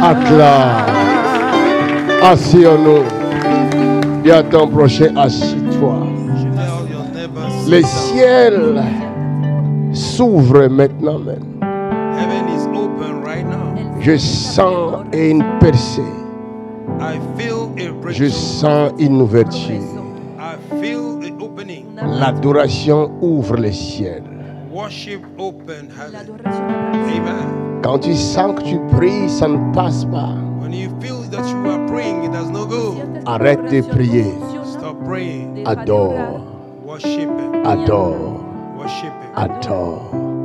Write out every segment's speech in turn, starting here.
Acclame. Asseyons-nous. Dis à ton prochain, assis-toi. Les ciels s'ouvrent maintenant même. Heaven is open right now. Je sens une percée. I feel a Je breakthrough. sens une ouverture. I feel an opening. L'adoration ouvre les ciels. Worship open heaven. Amen. Quand tu sens que tu pries, ça ne passe pas. When you feel that you are praying, it does not go. Arrête de prier. Stop praying. Adore. Worship Him. Adore. Worship Him. Adore.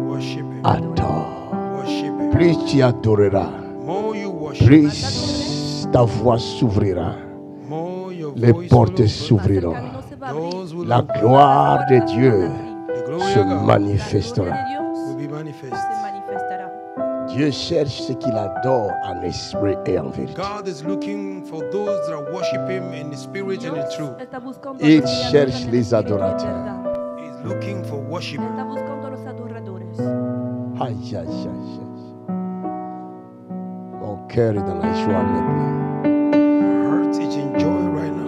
Worship Him. Adore. Worship Him. Plus tu adoreras, More you worship, plus ta voix s'ouvrira. more your Les voice portes will open. s'ouvriront. Doors will La open. gloire de Dieu The glory se of God manifestera. will be manifest. Dieu cherche ceux qui l'adorent en esprit et en vérité. God is looking for those that worship Him in the spirit and in truth. Il cherche les adorateurs. He's looking for worship. Aïe, aïe, aïe, aïe. Mon cœur est dans la joie maintenant. Heart is in joy right now.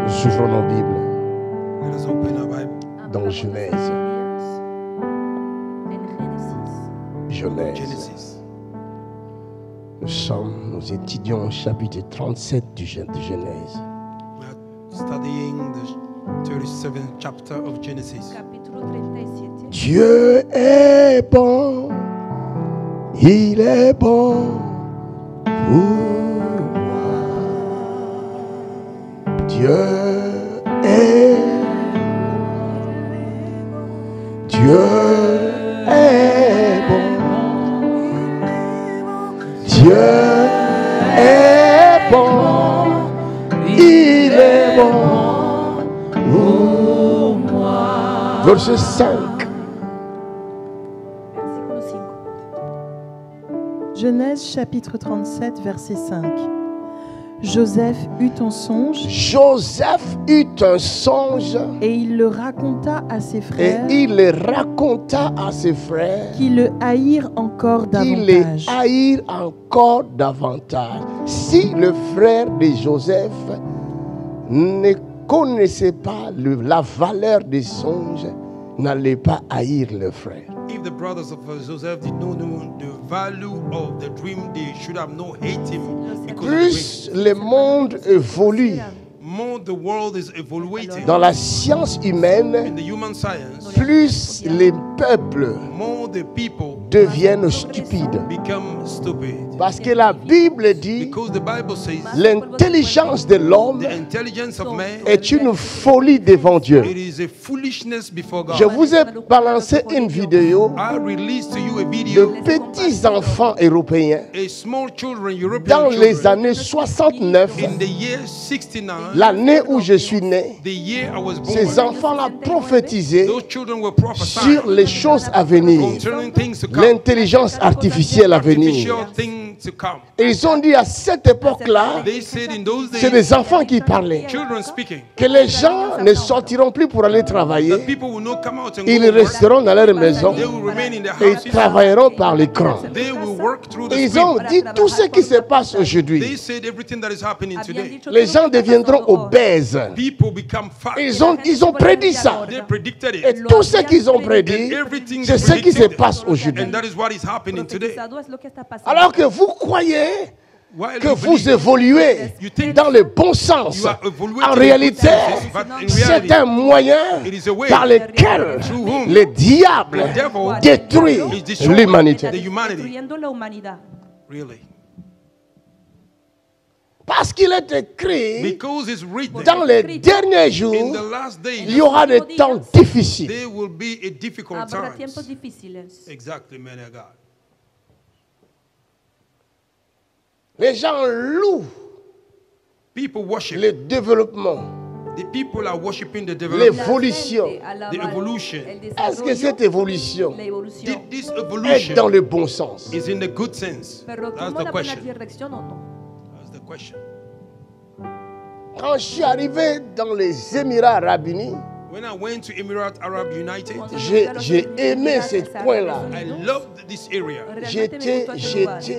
Nous ouvrons nos Bibles Let us open our Bible. dans Genèse. Genèse. Genesis. Nous étudions au chapitre 37 de Genèse. We are studying the 37th chapter of Genesis. Dieu est bon, il est bon pour moi. Dieu est bon. Dieu est bon, il est bon pour moi. Verset 5. Genèse chapitre 37, verset 5. Joseph eut un songe Joseph eut un songe et il le raconta à ses et frères il le raconta à ses frères qui le haïrent encore qui les davantage. haïrent encore davantage. Si le frère de Joseph ne connaissait pas la valeur des songes, n'allait pas haïr le frère. If the brothers of Joseph did not know the value of the dream, they should have not hate him because of Plus the dream. le monde évolue More the world is evaluating dans la science humaine, in the human science, plus les peuples more the people deviennent stupides. become stupid. Parce que la Bible dit Because the Bible says l'intelligence de l'homme the intelligence of man, est une folie devant Dieu. it is a foolishness before God. Je vous ai balancé une vidéo I released to you a video, de petits enfants européens a small children, European dans les children, années 69, in the year 69, l'année où je suis né. the year I was born. Ces enfants-là prophétisaient Those children were prophesying sur les choses à venir, concerning things to come, l'intelligence artificielle à venir. artificial things to come. Et ils ont dit à cette époque-là, They said in those c'est days, des enfants qui parlaient, children speaking, que les gens ne sortiront plus pour aller that travailler, people will not come out and ils go work. resteront dans leur maison They will remain in their et ils houses. travailleront par l'écran. They will work through the Et ils ont screen. dit tout ce qui se passe They aujourd'hui. said everything that is happening today. Les gens deviendront obèses. People become fat. Ils ont prédit ça. They predicted Et it. tout ce qu'ils ont prédit, And everything c'est they ce qui se predicted. passe aujourd'hui. And that is what is happening today. Alors que vous croyez While que you vous believe, évoluez you think dans le bon sens, you are evaluating en in réalité, good senses, but in c'est reality, un moyen it is a way par lequel through whom le diable the devil détruit is destroying l'humanité. the humanity. Really. Parce qu'il est écrit, Because it's written dans les derniers in jours, the last il days, y aura des temps difficiles. there will be a difficult Habrá times. tiempos difíciles. Exactly, man of God. Les gens louent People worship. le développement, The people are worshiping the development, l'évolution. the evolution. Est-ce que cette évolution Did this est evolution dans le bon sens? is in the good sense? Pero That's tomó the la buena question. dirección o no. That's the question. Quand je suis arrivé dans les Émirats Arabes Unis, When I went to Emirates Arab United, j'ai aimé ce coin-là. I loved this area.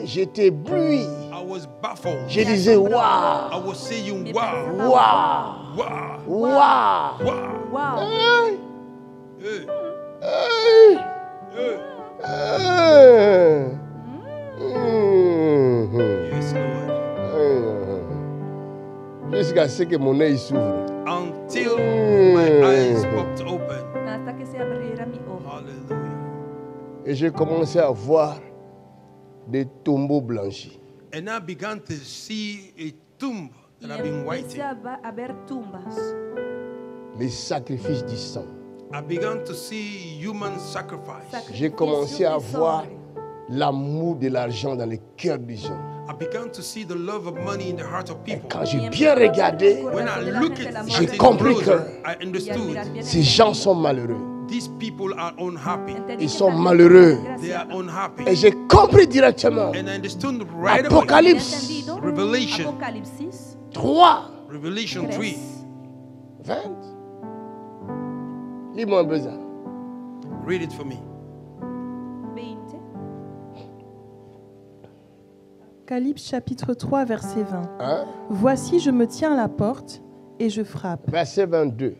J'étais ébloui. I was baffled. Je disais, waouh, I was saying, wow, waouh, wow, waouh. wow. Wow. Hey, Hey, hey. hey. Yes, Lord. Jusqu'à ce que mon œil s'ouvre. Until my eyes popped open. Hasta que se abriera mi ojo. Hallelujah. Et j'ai commencé à voir des tombeaux blanchis. And I began to see a tomb that I've been Empecé waiting. a ver tumbas. Les sacrifices du sang. I began to see human sacrifice. J'ai commencé à voir l'amour de l'argent dans le cœur des gens. I began to see the love of money in the heart of people. Quand j'ai bien regardé, When I look at J'ai it compris closer, que I understood ces gens sont malheureux. these people are unhappy. Ils sont malheureux. They are unhappy. Et j'ai compris directement. And I understood right away. Apocalypse Revelation. Apocalipsis 3, Revelation 3. 3. 20. Lis-moi un peu ça. Read it for me. 20. Apocalypse chapitre 3 verset 20. Hein? Voici, je me tiens à la porte et je frappe. Verset 22.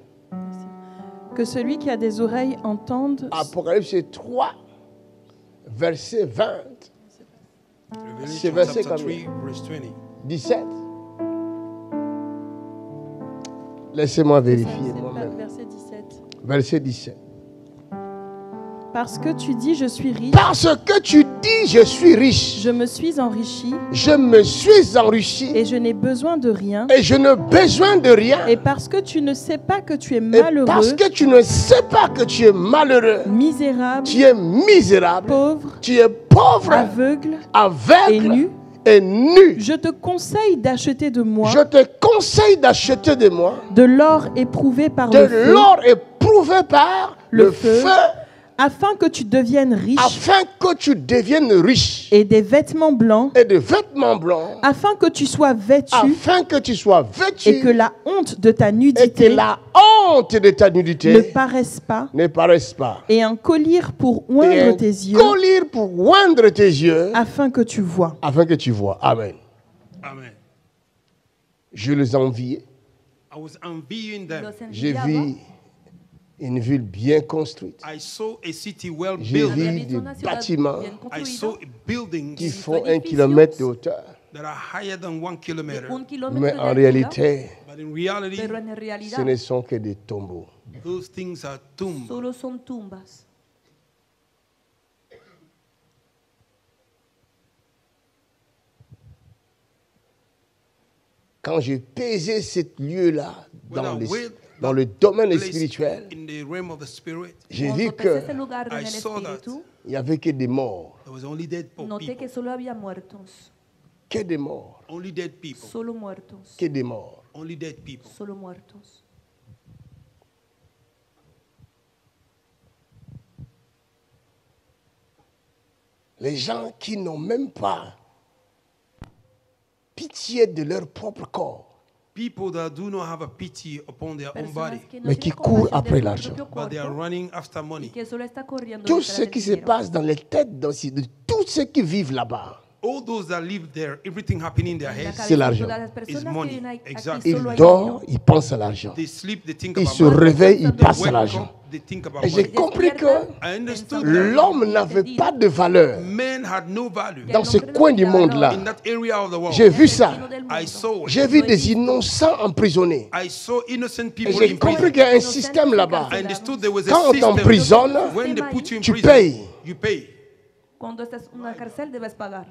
Que celui qui a des oreilles entende. Apocalypse 3, verset 20. Revelation verset chapter combien? 3, verse 20. 17. Laissez-moi vérifier moi-même. Verset 17. Verset 17. Parce que tu dis, je suis riche, Parce que tu dis, je suis riche, je me suis enrichi je me suis enrichi et je n'ai besoin de rien. et je n'ai besoin de rien. Et parce que tu ne sais pas que tu es Et malheureux, parce que tu ne sais pas que tu es malheureux, misérable, tu es misérable, pauvre, tu es pauvre, aveugle, aveugle et nu, et nu. je te conseille d'acheter de moi Je te conseille d'acheter de moi de l'or éprouvé par de le feu, l'or éprouvé par le feu, afin que tu deviennes riche, afin que tu deviennes riche, et des vêtements blancs, et de vêtements blancs, afin que tu sois vêtu, afin que tu sois vêtu et que la honte de ta et que nudité la honte de ta ne nudité paraisse pas, ne paraisse pas. et un collier pour Et oindre un tes yeux, collier pour oindre tes yeux, afin que tu vois. afin que tu vois. Amen. Amen. Je les enviais. I was envying them. J'ai vu une ville bien construite. I saw a city well J'ai built. vu des bâtiments I saw buildings qui font 1 kilomètre de hauteur. that are higher than 1 kilometer. Mais en réalité, But in reality, Pero en ce realidad ne sont que des tombeaux. those things are tombs. solo son tumbas. Quand j'ai pesé ce lieu-là When I weighed dans le domaine place spirituel, in the realm of the spirit, j'ai vu Cuando pesé ese qu'il lugar en I el saw that. espíritu, n'y avait que des morts. there was only dead noté people. que solo había muertos, Que des morts. Only dead people. solo muertos, Que des morts. Only dead people. solo muertos. Les gens qui n'ont même pas pitié de leur propre corps, People that do not have a pity upon their own body, Personas que no mais qui tienen courent compasión après de su l'argent. propio but they are cuerpo running after y money. que solo está corriendo Tout detrás ce del qui se dinero. passe dans les têtes de tous ceux qui vivent là-bas, All those that live there, everything happening in their En la heads, cabeza c'est de l'argent. todas las personas Is que money. viven aquí Exactly. solo ils hay dorment, dinero. ils pensent à l'argent. they sleep, they think Ils about se money. réveillent, ils They pensent à wake l'argent. up, they think about Et j'ai money. compris que I understood that l'homme n'avait pas de valeur men had no value dans ce coin du monde-là. in that area of the world. J'ai vu ça. I saw it. J'ai vu des innocents emprisonnés. I saw innocent Et people j'ai in compris prison. qu'il y a un système là-bas. I understood there was a Quand on system. t'emprisonne, When they put you in tu prison, payes. you pay. Cuando estás en una cárcel debes pagar.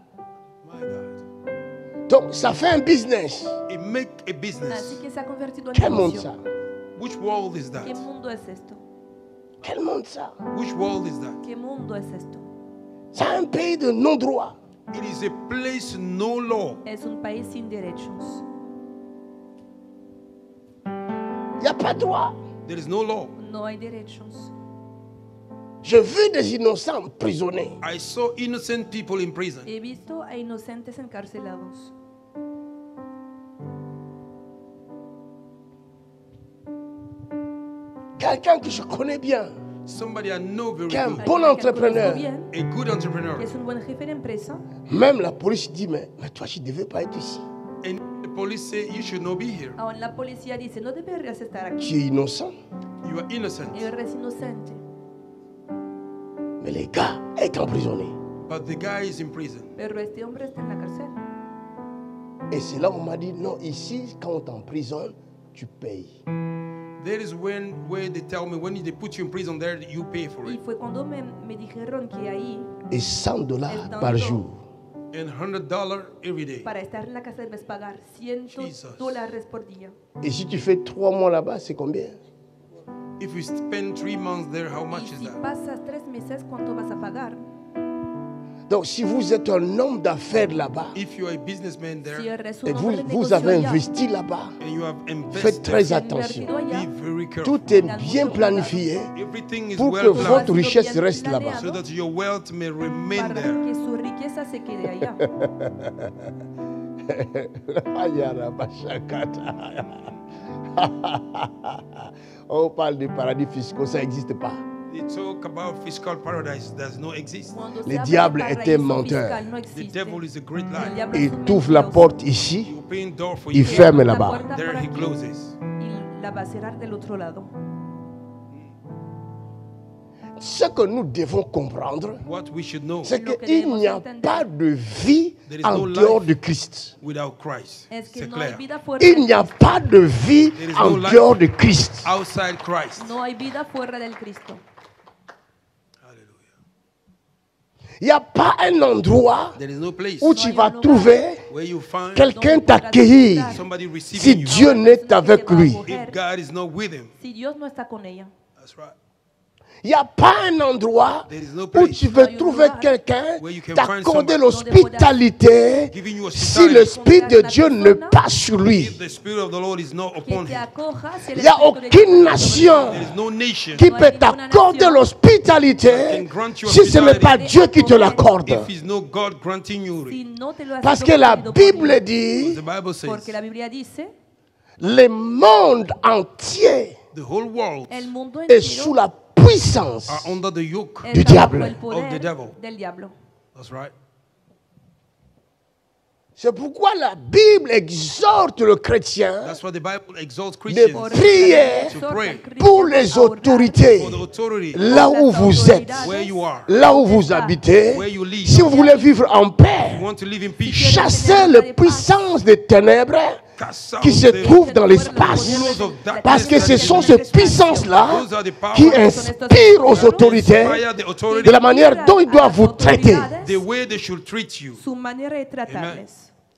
My God. Donc ça fait un business. It make a Así business. que se ha convertido en Quel monde negocio. ça? Which world is that? ¿Qué mundo es esto? Quel monde ça? Which world is that? ¿Qué mundo es esto? C'est un pays de non-droit. It is a place no law. Es un país sin derechos. Il n'y a pas de droit. There is no law. No hay derechos. J'ai vu des innocents emprisonnés. I saw innocent people in prison. He visto a inocentes encarcelados. quelqu'un que je connais bien, somebody I know very qui est un good, bon entrepreneur. a good entrepreneur. que es un buen jefe de empresa, Même la police dit, mais toi, tu ne devais pas être ici. And the police say you should not be here. aún la policía dice, no deberías estar aquí, Tu es innocent. You are innocent. eres inocente. Mais les gars est emprisonné. But the guy is in prison. Pero este hombre está en la cárcel. Et c'est là où on m'a dit, non, ici, quand on t'emprisonne, tu payes. There is where they tell me when they put you in prison there, you pay for Y it. fue cuando me dijeron que ahí, Et $100 par jour. And $100 every day. para estar en la cárcel, debes pagar Jesus. $100 por día. Et si tu fais 3 mois là-bas, c'est combien? If you spend 3 months there, how Y much is si that? pasas 3 meses, ¿cuánto vas a pagar? Donc, si vous êtes un homme d'affaires là-bas, If you are a businessman Si there eres un et hombre de vous negocio avez allá, investi là-bas, and you have faites invested, très si has attention. invertido allá, be very careful. Tout est bien planifié Everything is pour que well planned votre richesse reste là-bas. so that your wealth may remain para there. que su riqueza se quede allá. On parle de paradis fiscaux, ça n'existe pas. They talk about fiscal paradise does not exist. Cuando se Le habla de diable paraíso est un menteur. fiscal, no The existe. devil is a great El liar. diablo es Il un t'ouvre la mentiroso. porte ici, He open door for il you. ferme La là-bas. puerta There por he aquí closes. y la va a cerrar del otro lado. Ce que nous devons comprendre, What we should know c'est Lo que qu'il debemos n'y a entender. pas de vie There is en no dehors life. de Christ. without Christ. Es que C'est no hay clair. vida fuera Il del n'y a Cristo. pas de vie There is en no life. dehors de Christ. Outside Christ. No hay vida fuera del Cristo. Hallelujah. Il n'y a pas un endroit There is no place où tu vas trouver where you find quelqu'un t'accueillir somebody si receiving you Dieu n'est avec lui. if God is not with him. Si Dios no está con ella. That's right. Il n'y a pas un endroit There is no où place tu veux No trouver lugar quelqu'un where you can t'accorder find l'hospitalité giving you si hospitality. le Spirit de Dieu ne passe sur lui. If the Spirit of the Lord is not Que upon te him, acoja si el Il n'y a Espíritu de aucune Dios nation there is no nation qui No hay peut ninguna t'accorder nation l'hospitalité can grant you si ce n'est pas hospitality Dieu qui te l'accorde. if it's no God granting you. si no te lo ha Parce sido que la concedido por Bible Dios. dit, The Bible says Porque la Biblia dice, le monde entier the whole world el mundo est sous entero la puissance are under the yoke. du está bajo diable. el poder Of the devil. del diablo. That's right. C'est pourquoi la Bible exhorte le chrétien That's why the Bible exalts de Christians Por prier eso la pray Biblia exhorta pour al les cristiano a orar autorités, for the authority là où vous êtes, where you are. là où vous habitez. Where you live. Si vous voulez vivre en paix, You want to live in peace. chassez les puissances des ténèbres Cast out qui se the trouvent dans l'espace. rulers of darkness Parce que ce that sont is ces in the space. puissances-là Those are the powers qui inspirent aux autorités inspire the authority de la manière dont ils doivent vous traiter. the way they should treat you. su manera de tratarles.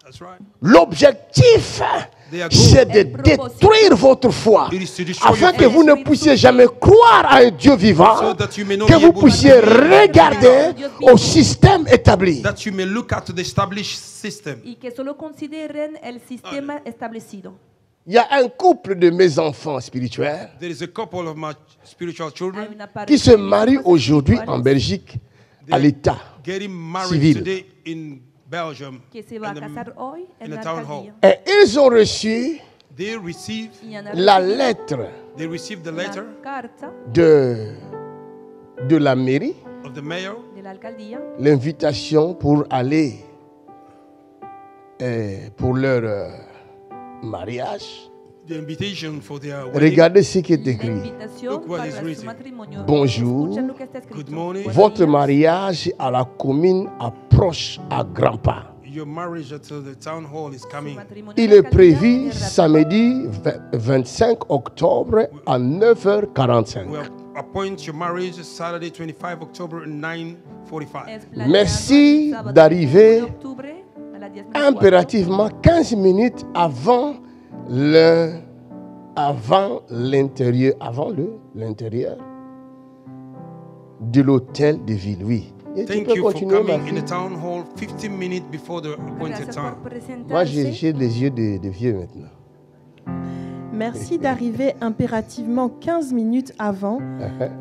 That's right. L'objectif, c'est de détruire votre foi, It is to destroy afin your que faith. vous ne puissiez jamais croire à un Dieu vivant, So that you may not que be vous able to puissiez believe regarder au système établi. That you may look at the established system. Y que solo consideren el sistema establecido. Il y a un couple de mes enfants spirituels There is a couple of my spiritual Hay children una pareja qui se de marient hijos aujourd'hui en espirituales Belgique à l'État getting married civil. today in Belgium. que se va a in the- casar hoy en in la the town alcaldía. Et ils ont reçu They received Y han la recibido lettre the letter la carta de la mairie, of the mayor, de la alcaldía l'invitation pour aller pour leur mariage. the invitation for their wedding. Regardez ce qui est la écrit. invitación Look what para is su written. matrimonio. Bonjour. Escuchen lo que está escrito. Good morning. Buenos Votre días. mariage à la commune approche à grands pas. Your marriage at the town hall is Su coming. matrimonio Il en la est alcaldía prévu viene rápido. samedi 25 octobre à 9h45. We'll appoint your marriage Saturday, 25 October at 9:45. Es planeado Merci el sábado d'arriver 21 de octubre a las 10:04. Impérativement 15 minutes avant l'intérieur de l'hôtel de ville. Oui. Et tu Thank peux you for continuer, ma coming in fille. the town hall 15 minutes before the appointed Gracias time. por Moi, presentarse. j'ai les yeux de vieux maintenant. Merci d'arriver impérativement 15 minutes avant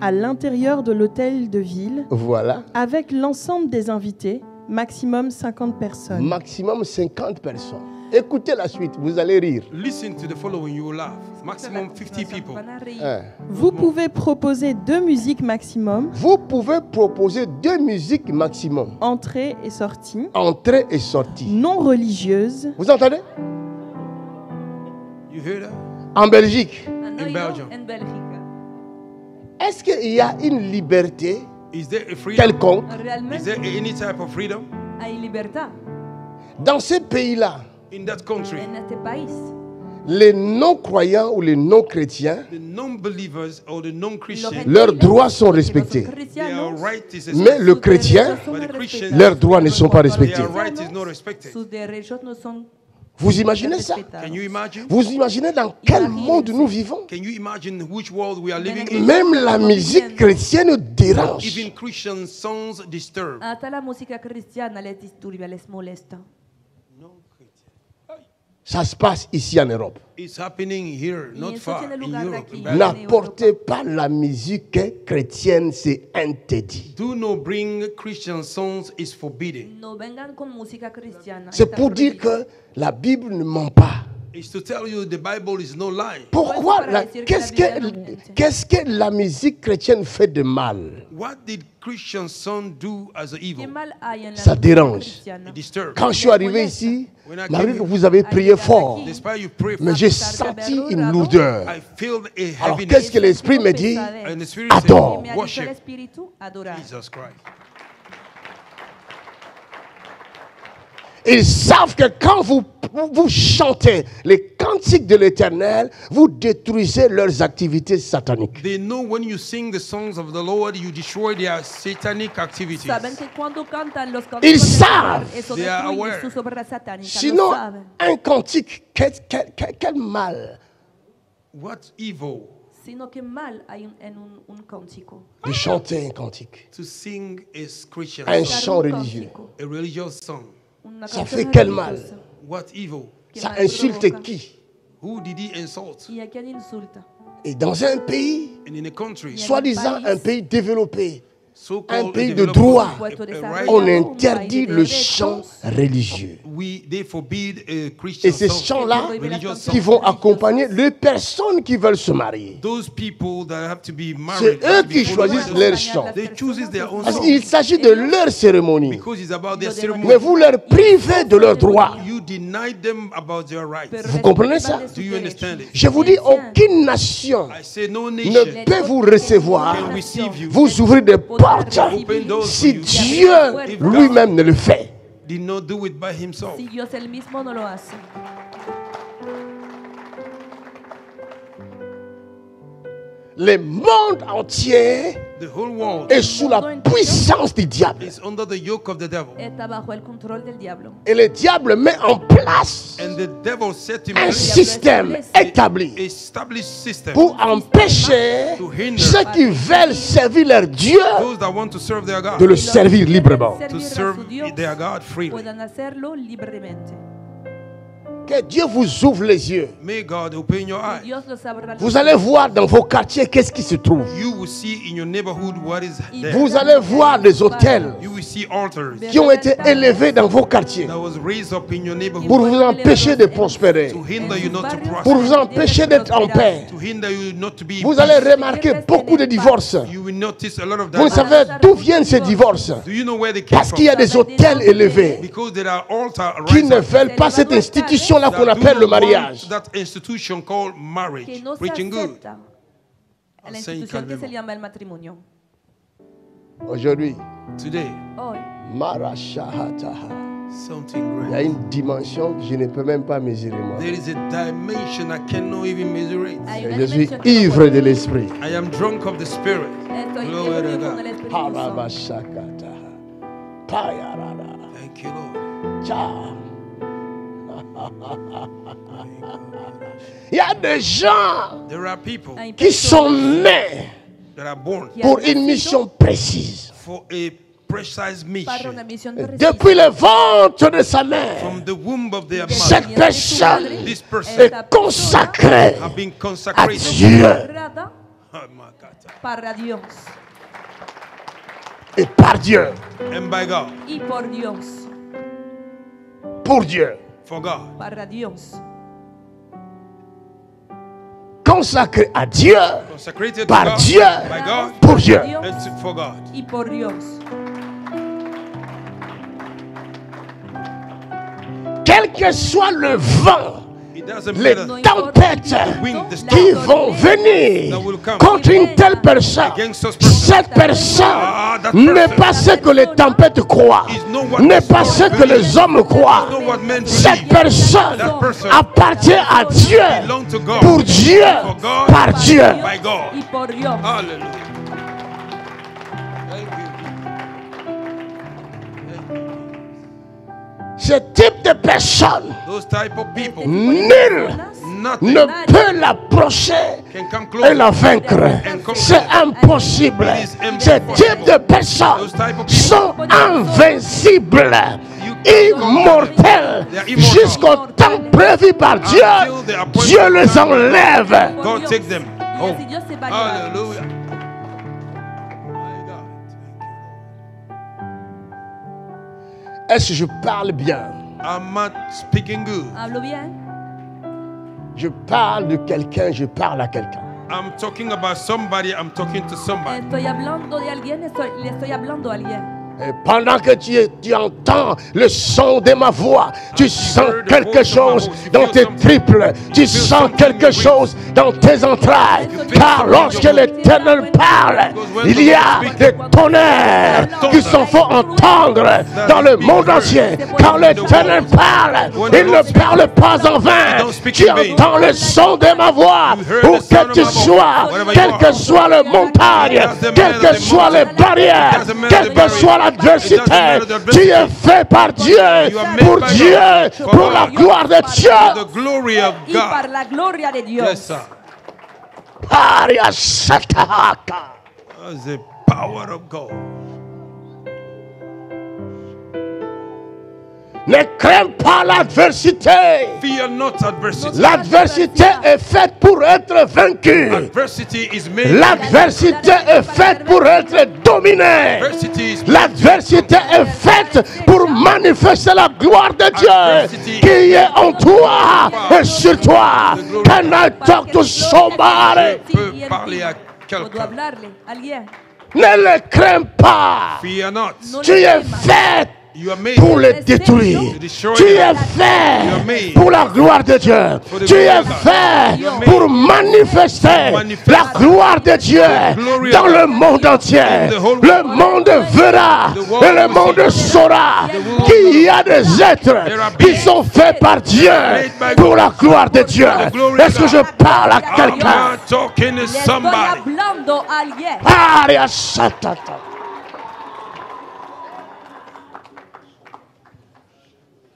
à l'intérieur de l'hôtel de ville Voilà. avec l'ensemble des invités, maximum 50 personnes. Maximum 50 personnes. Écoutez la suite, vous allez rire. Listen to the following, you will laugh. Maximum 50 people. Van a reír. Vous pouvez proposer 2 musiques maximum, Vous pouvez proposer 2 musiques maximum. entrée et sortie, Entrée et sortie. non religieuses, Vous entendez? You hear that? En Belgique, Han In oído Belgium. en Bélgica. est-ce qu'il y a une liberté Is there a freedom? quelconque Is Realmente there any type of freedom hay libertad dans ces pays-là? in that country? en este país. Les non-croyants ou les non-chrétiens, The non-believers or the non-Christians, leurs droits sont respectés. their right is Mais le respected. chrétien, But the Christians, leurs droits ne sont pas respectés. their right is not respected. Sus derechos no son Vous imaginez ça? Can you imagine? Vous imaginez dans quel monde nous vivons? Can you imagine which world we are living in? Même la musique chrétienne dérange. Even Christian songs disturb. Hasta la música cristiana les disturbia, les molesta. Ça se passe ici en Europe. It's happening here, not eso far, tiene in lugar Europe. aquí. in Belgium. N'apportez pas la musique chrétienne, c'est interdit. Do not bring Christian songs is forbidden. No vengan con música cristiana. C'est está pour dire prohibido. que la Bible ne ment pas. It's to tell you the Bible is no lie. Pourquoi Para la- decir que la qu'est-ce Biblia no que, miente. qu'est-ce que la musique chrétienne fait de mal? What did Christian song do as a ¿Qué evil? mal hay en la Ça música dérange. cristiana? It disturbs. Quand je suis arrivé ici, malgré que vous avez prié Al llegar fort, aquí, Despite you pray for mais j'ai senti une lourdeur. I feel a Alors heaviness. qu'est-ce que l'Esprit me dit? And the Spirit Adore. said, Me ha dicho el worship Espíritu, adorar. Jesus Christ. Ils savent que quand vous chantez les cantiques de l'Éternel, vous détruisez leurs activités sataniques. They know when you sing the songs of the Lord, you destroy their satanic activities. Saben que cuando cantan los Ils cantos del savent. Señor, eso They are destruye aware. sus obras satánicas. Sinon, Lo saben. un cantique, quel mal What evil Sino que mal hay en un cántico. de chanter un cantique, to sing is Christian un song, chant religieux. Cántico, a religious song. una Ça canción fait quel mal? religiosa. What evil? ¿Qué Ça mal insulte provoca? qui? Who did he insult? ¿Y a quién insulta? Et dans un pays, And in a country, Yeah. soi-disant un pays développé, so-called un pays de developed droit, Puerto a desarrollado, on un interdit país de le derechos. chant religieux. they forbid Christian Et ces songs, chants-là religious qui songs. vont accompagner les personnes qui veulent se marier. Those people that have to be C'est married, eux have to be qui followed choisissent by those- leurs chants. They choose their own Parce song qu'il s'agit de leur cérémonie. because it's about their Mais ceremony. vous leur privez de leurs droits. You deny them about their rights. Pero Vous comprenez respetan ça? de sus Do you derechos. understand it? Je vous dis, aucune nation I say no ne nation peut vous recevoir, can receive you, vous ouvrir des portes open doors si for you. Dieu lui-même ne le fait. Did not do it by himself. Si Dios él mismo no lo hace. Le monde entier The whole world est sous la puissance du diable. is under the yoke of the devil. Está bajo el control del diablo. Et le diable met en place And the devil set him un a système établi established system pour empêcher ceux qui veulent servir leur Dieu those that want to serve their de God le servir librement. to serve their God freely. Puedan hacerlo libremente. Que Dieu vous ouvre les yeux. May God open your eyes. Dios los abra los Vous allez voir dans vos quartiers qu'est-ce qui se trouve. You will see in your neighborhood what is there. Vous allez voir des hôtels You will see altars qui ont été élevés dans vos quartiers that was raised up in your neighborhood pour vous empêcher de prospérer, to hinder you not to pour prosper, vous empêcher d'être en paix. to hinder you not to be in Vous allez peace. remarquer beaucoup de divorces. You will notice a lot of Vous that. savez d'où viennent ces divorces? Do you know where they came Parce qu'il y a from? des hôtels élevés Because there are altars qui ne raised up veulent pas cette institution-là qu'on that do appelle le not want mariage. that institution called que marriage, no se preaching good. acepta a la I'll say institución que calmement. se llama el matrimonio. Aujourd'hui, Today, Hoy Marashahataha. something Il y a great. une dimension que je ne peux même pas mesurer moi. There is a dimension I cannot even measure it. hay Et una je suis dimensión que no ivre puedo- de l'esprit. I am drunk of the Spirit. Estoy Glory to ebrio God. con el Espíritu Santo. Harabashakataha. Payarara. Thank you, Lord. Tcha. Il y a des gens There are people Hay qui sont nés that are born que pour han une nacido mission précise. for a precise para una mission. misión precisa. Depuis le ventre de sa mère, From the womb of their cette mother, personne this person est consacrée have been à consecrated. Dieu Sagrada Oh my God. para Dios et par Dieu, And by God, y por Dios, for God. para Dios. consacré à Dieu, consecrated to par God, Dieu, by God, pour Dieu. and for God. y por Dios. Quel que soit le vent, It doesn't les matter. tempêtes Wind, the storm qui vont venir that will come contre une telle personne, against such person. cette personne That n'est person pas ce que les tempêtes croient, is not what n'est the pas ce storm que les believes. hommes croient. Not what men Cette believe. personne That person appartient à Dieu, belong to God. pour Dieu, For God, par Dieu. by God. Y por Dios. Hallelujah. Thank you. Ce type de personne, Those type of people, nul nothing ne peut l'approcher can come et close. la vaincre. C'est impossible. Ce type de personnes sont invincibles, immortels, jusqu'au temps prévu par Dieu. Dieu les enlève. God take them Y home. así Dios se va a llevar. Hallelujah. My God. Est-ce que je parle bien? I'm not speaking good. Hablo bien. Je parle de quelqu'un, je parle à quelqu'un. I'm talking about somebody. I'm talking to somebody. Estoy hablando de alguien, le estoy hablando a alguien. Et pendant que tu entends le son de ma voix, tu sens quelque chose dans tes triples, tu sens quelque chose dans tes entrailles. Car lorsque l'Éternel parle, il y a des tonnerres qui s'en font entendre dans le monde entier. Quand l'Éternel parle, il ne parle pas en vain. Tu entends le son de ma voix, où que tu sois, quelle que soit la montagne, quelles que soient les barrières, quelle que soit l'adversité, tu es fait par Dieu, pour Dieu, pour la gloire de For Dieu. the glory of Y para God. la gloria de Dios. Yes, sir. Paria sataka. That's the power of God. Ne crains pas l'adversité. Fear not adversity. L'adversité est faite pour être vaincue. Adversity is made. L'adversité est faite pour être dominée. Adversity is L'adversité est faite pour manifester la gloire de Dieu qui est en toi et sur toi. Can I talk to somebody? peut parler à Puedo quelqu'un. hablarle a alguien. Ne le crains pas. Fear not. No Tu le es temas. fait You are made pour le détruire. Tu es fait pour la gloire de Dieu. Tu es fait pour manifester la gloire de Dieu dans le monde entier. Le monde verra et le monde saura qu'il y a des êtres qui sont faits par Dieu pour la gloire de Dieu. Est-ce que je parle à I'm quelqu'un? not talking to Le estoy somebody. hablando a alguien. Aria satata.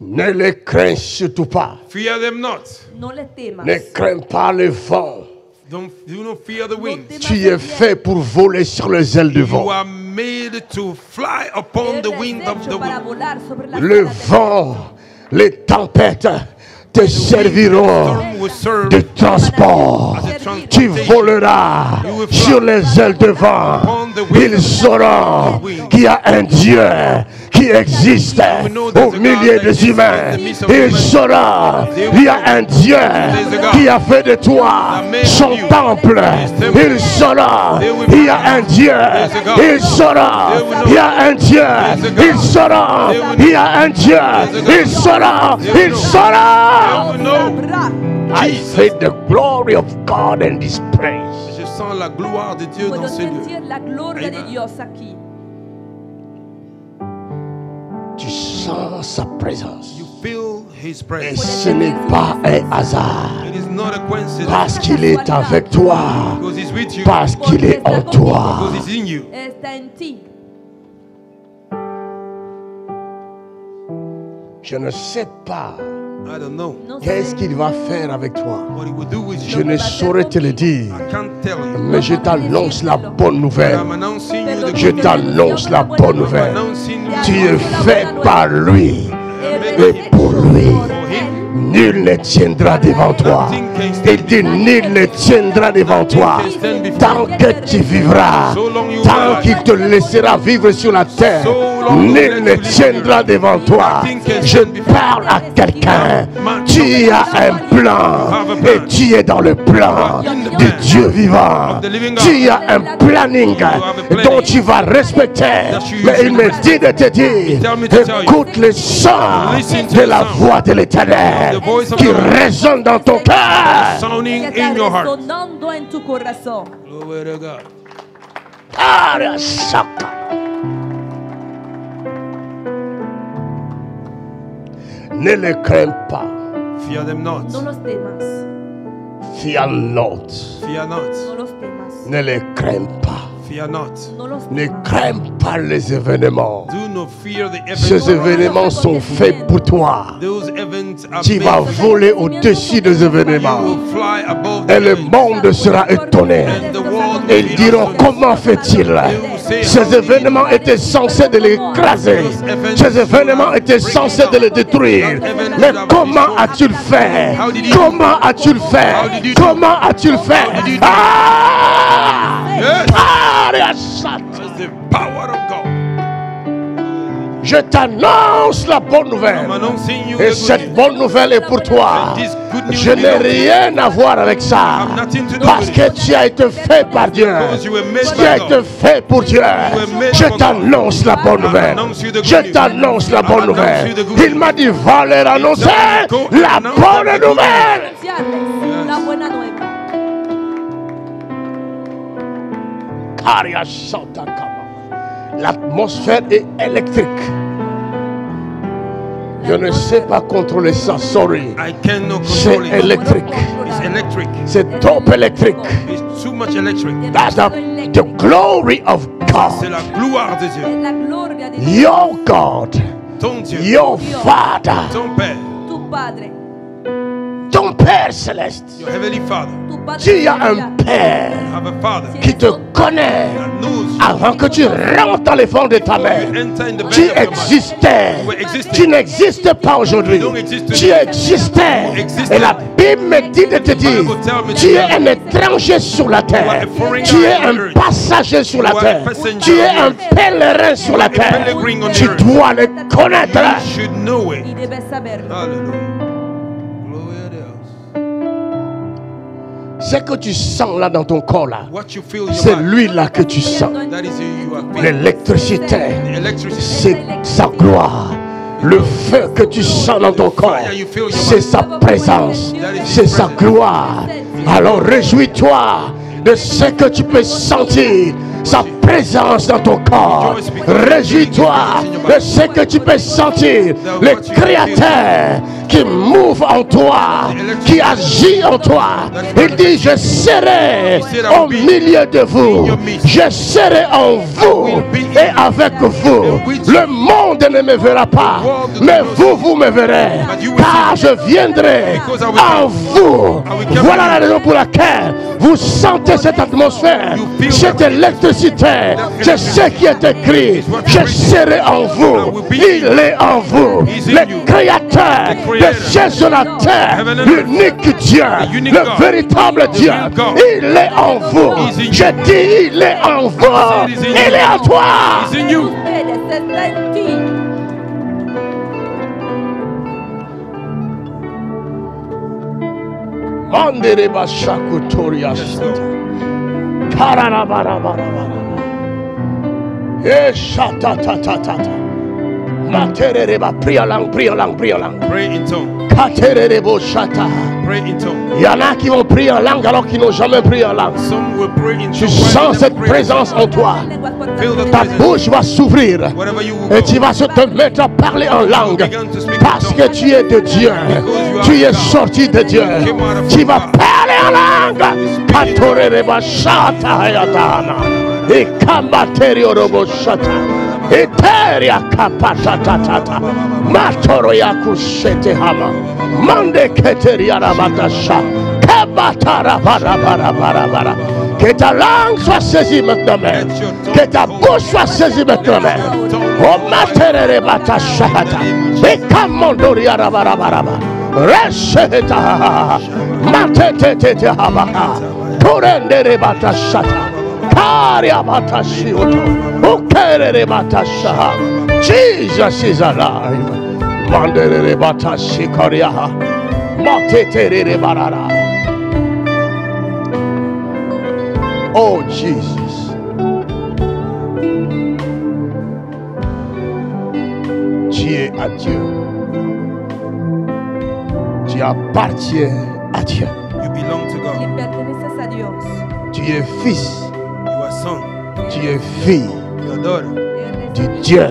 Ne les crains surtout pas. Fear them not. No le temas. Ne crains pas le vent. Do not fear the winds. Tu es fait pour voler sur les ailes du You vent. are made to fly upon the wind of the para wind. volar sobre las Le alas del vent, les tempêtes te serviront Storm will serve de transport. Tu voleras sur les ailes de vent. Ils sauront qu'il y a un Dieu qui existe au milieu des humains. Ils sauront qu'il y a un Dieu qui a fait de toi son temple. Ils sauront qu'il y a un Dieu. Ils sauront qu'il y a un Dieu. Ils sauront qu'il y a un Dieu. Ils sauront. Ils sauront. You know. I feel the glory of God in this place. Je sens la gloire de Dieu Puedo dans ce lieu. sentir la gloria de Amen. Dios aquí. Tu sens sa présence. You feel His Et presence. ce n'est pas un hasard. It is not a coincidence. Parce qu'il est avec toi. Because He's with you. Parce qu'il est en toi. Because He's in you. Está en ti. Je ne sais pas I don't know No qu'est-ce sé qu'il va faire avec toi. what He will do with Je you. ne saurais te le dire. I can't tell you. Mais je t'annonce la bonne But nouvelle. I'm announcing you the Je good news. t'annonce la bonne nouvelle. Announcing you Tu the es good news. fait par lui. Eres Et pour lui, For Him, nul ne tiendra devant toi. Il dit, nul ne tiendra devant toi. Tant que tu vivras, tant qu'il te laissera vivre sur la terre, nul ne tiendra devant toi. Je parle à quelqu'un. Tu as un plan et tu es dans le plan du Dieu vivant. Tu as un planning dont tu vas respecter. Mais il me dit de te dire, écoute le son de la voix de l'Éternel qui résonne dans ton cœur. Resonando en tu corazón. Ne le crains pas. Fear them not. No los temas. Fear not. Fear not. No los temas. Ne le crains pas. Fear not. No los Ne temas. crains pas les événements. Do not fear the Ces events. événements sont faits pour toi. Those events are Tu vas made. voler au-dessus des You événements. will fly above Et the le events. monde sera étonné. And the world Et will ils be diront, astonished. comment fait-il? Ces événements étaient censés de l'écraser. Ces événements étaient censés de le détruire. Mais comment as-tu fait? Comment as-tu fait? Comment as-tu fait? Yes. That's That's the power of God. Je t'annonce la bonne nouvelle. I'm announcing you Et the cette good news. bonne nouvelle est pour toi. And this good news Je n'ai belongs to rien à voir avec ça. Have nothing to do Parce with que it. tu as été fait par Dieu. Because you were made Tu by as God. été fait pour Dieu. were made Je for God. t'annonce la bonne I nouvelle. announce you the good Je news. t'annonce la I bonne announce nouvelle. you the good Il news. m'a dit, va leur annoncer Go la announce bonne the good nouvelle. Anunciarles la buena nueva. Aria Santa Kama. L'atmosphère est électrique. Je ne sais pas contrôler ça, sorry. I cannot C'est control it. électrique. It's electric. C'est trop électrique. It's too much electric. That's the glory of C'est God. la gloire de Dieu. Es la gloria de Dios. Your God, Ton Dieu. your Father, Ton Père. Tu Padre. ton Père céleste. Your heavenly Father. Tu Padre. Tu as celestial. un Père Have a Father qui te connaît that knows avant que tu rentres dans les fonds de ta you mère. enter in the Tu belly of your mother. existais. You were existing. Tu n'existes pas aujourd'hui. You don't exist Tu today. existais. You existed. Et la Bible me dit de te dire, Bible tell me to tu es tell un étranger sur la terre. You are a foreigner Tu es on un earth. passager sur la You are a terre. passenger Tu es on un earth. pèlerin sur la a terre. pilgrim on Tu earth. dois le connaître. You should know it. Y debes saberlo. Hallelujah. Glory to Dios. Ce que tu sens là dans ton corps là, What you feel in your c'est body, lui là que tu sens. that is who you are feeling. L'électricité, The electricity. c'est sa gloire. Le feu que tu sens dans ton corps, c'est sa présence, c'est sa gloire. Alors réjouis-toi de ce que tu peux sentir, sa présence dans ton corps. Réjouis-toi de ce que tu peux sentir, le Créateur qui move en toi, qui agit en toi. Il dit, je serai au milieu de vous, je serai en vous et avec vous. Le monde ne me verra pas, mais vous me verrez, car je viendrai en vous. Voilà la raison pour laquelle vous sentez cette atmosphère, cette électricité. C'est ce qui est écrit. Je serai en vous. Il est en vous. Le Créateur des cieux sur la terre, l'unique Dieu, le véritable Dieu. Il est en vous. Je dis, il est en vous. Il est en toi. It's in you. Ustedes está en ti. Mandereba shakutoria shata. Kararabarabarabara. Eshatatatata. Materereba, prie en langue, prie en langue, prie en langue. Pray in tongue. Katererebo shata. Pray in tongue. Il y en a qui vont prier en langue alors qu'ils n'ont jamais prié en langue. Some will pray in Tu tongue. while sens they cette never pray in présence tongue. en toi. Lenguas por Feel the Ta presence. bouche va s'ouvrir Wherever you will et go. tu vas te mettre à parler en langue parce que tu es de Dieu. Tu es sorti de Dieu. Tu vas parler en langue. Katorereba shata hayatana. Et kambaterio robo shata. Eteria kapatatata. Matoro yakushete hama. Mande keteria rabatasha. Kabatara bara bara bara bara. Que ta langue soit saisie maintenant même. Que ta bouche soit saisie maintenant même. O materere batashata. E kamondoria rabarabaraba. Resheta. Matete habaka. Kurendere batashata. Karia batashioto. Ukerere batasha. Jesus is alive. Mandere batashikaria. Matete barara. Oh Jesus. Tu es à Dieu. Tu appartiens à Dieu. You belong to Y God. perteneces a Dios. Tu es fils. You are son. Tu es fille Your daughter Eres du hijo Dieu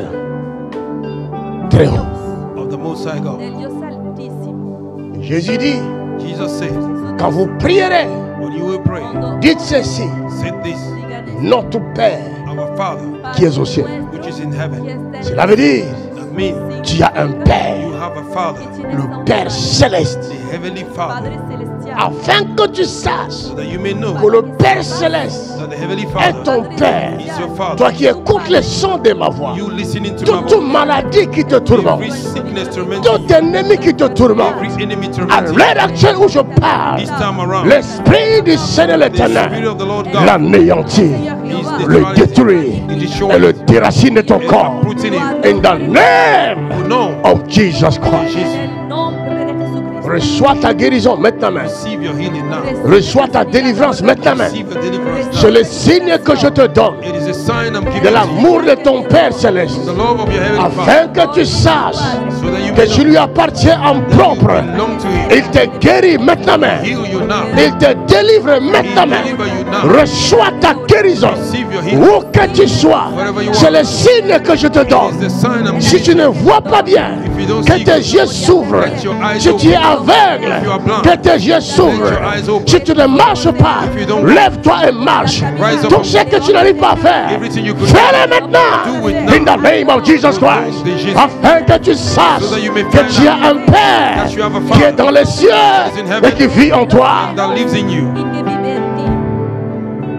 très de haut. Dios, of the Most High God. del Dios Altísimo. Jésus dit, Jesus said, quand vous prierez, when you will pray, Cuando dites ceci, say this, digan esto, notre Père our Father, qui es au ciel. which is in heaven. Cela veut dire, That means tu as un Père, you have a Father, le Père céleste, the Heavenly Father, Padre Celestial. afin que tu saches so that you may know que le Père céleste that the Heavenly est Father ton Père. is your Father. Toi qui écoutes le son de ma voix, You listening to my toute voice, maladie qui te tourmente, every sickness tormenting tout you, ennemi qui te tourmente, every enemy à tormenting l'heure you, actuelle où je parle, this time around, l'Esprit du Seigneur the Spirit l'Éternel of the Lord God l'anéantit, is le destroying détruit it, it is et showing le it, déracine de ton and corps. uprooting it. In the name No, of Jesus Christ. Jesus, En el nombre de Jesucristo. Reçois ta guérison maintenant. receive your healing now. Reçois ta délivrance maintenant. Receive your deliverance C'est now. le signe que je te donne It is a sign I'm de giving to you, l'amour de ton Père céleste, the love of your Heavenly Father, afin que tu saches so that you que may tu know lui appartiens en that you propre. belong to Him. Il te guérit maintenant. Heal you now. Il te délivre maintenant. deliver you now. Reçois ta guérison. Receive your healing. Où que tu sois, c'est le signe que je te It's donne. the sign I'm Si tu giving ne you. vois pas bien, If you don't que see tes good, yeux s'ouvrent. let your eyes Si tu es open. aveugle, If you are blind, que tes yeux s'ouvrent. let your eyes open. Si tu ne marches pas, If you don't lève-toi et marche. Rise up Tout and ce que tu n'arrives pas à faire, Everything you could fais-le do maintenant. it now. In the name of Jesus Christ. De Jésus. Afin que tu saches So that you may que find tu as un out Père that you have a qui est Father dans les cieux is in heaven et qui vit en toi. that lives in you. Y que vive en ti.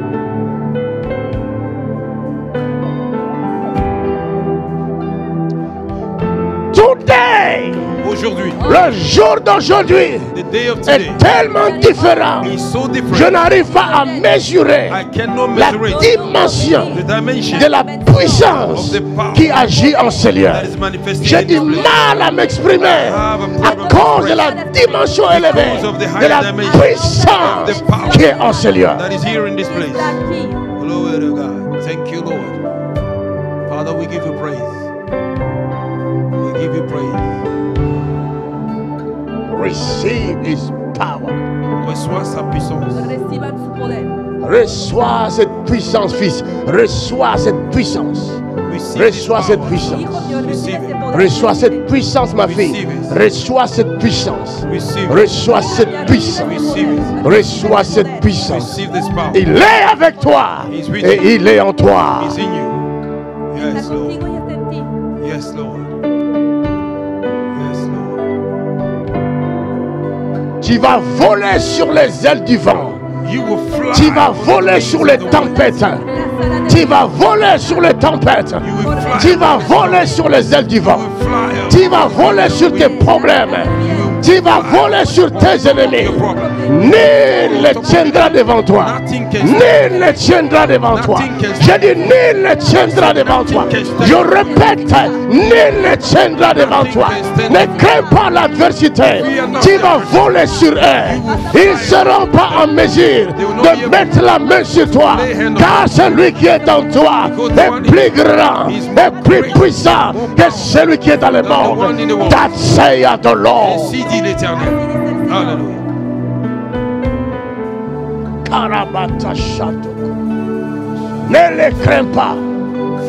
Today, Aujourd'hui, le jour d'aujourd'hui the day of today est tellement différent. is so Je different. n'arrive pas à mesurer I cannot la measure it. dimension The dimension de la puissance qui agit en ce lieu. that is manifesting J'ai in du this place. mal à m'exprimer à cause de la dimension élevée de la puissance qui est en ce lieu. That is here in this place. Está aquí. Glory to God. Thank you, Lord. Father, we give you praise. We give you praise. Receive His power. Reçois sa puissance. Reciban su poder. Reçois cette puissance, fils. Reçois cette puissance. Receive this Reçois cette power. puissance. Hijo Dios, recibe Receive este it. poder. Reçois cette puissance, ma fille. Receive it. Reçois cette puissance. Receive it. Reçois cette puissance. Receive it. Reçois cette puissance. Receive this power. Il est avec toi He's with et you. il est en toi. He's in you. Está Yes, Lord. contigo y está en ti. Yes, Lord. Yes, Lord. Tu vas voler sur les ailes du vent. You will fly. Tu vas voler sur les tempêtes. Tu vas voler sur les tempêtes. You will fly. Tu vas voler sur les ailes du vent. You will fly up. Tu vas voler sur tes problèmes. Tu vas voler sur tes ennemis. Nul ne tiendra devant toi. Nul ne tiendra devant toi. Je dis nul ne tiendra devant toi. Je répète, nul ne tiendra devant toi. Ne crains pas l'adversité. Tu vas voler sur eux. Ils ne seront pas en mesure de mettre la main sur toi. Car celui qui est en toi est plus grand et plus puissant que celui qui est dans le monde. That saith the Lord. Ainsi dit l'Éternel. Alléluia. Karabata Shato. Ne les crains pas.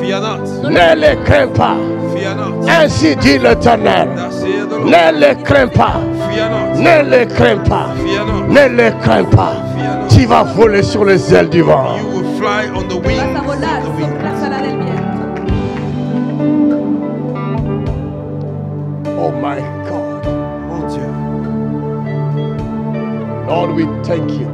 Fear not. Ne les crains pas. Fear not. Ainsi dit l'Éternel. Thus saith the Lord. Ne les crains pas. Fear not. Ne les crains pas. Fear not. Ne les crains pas. Fear not. Tu vas voler sur les ailes du vent. You will fly on the wings Vas a volar of the wind. sobre las alas del viento. Oh my God. Mon Dieu, Lord, we thank you.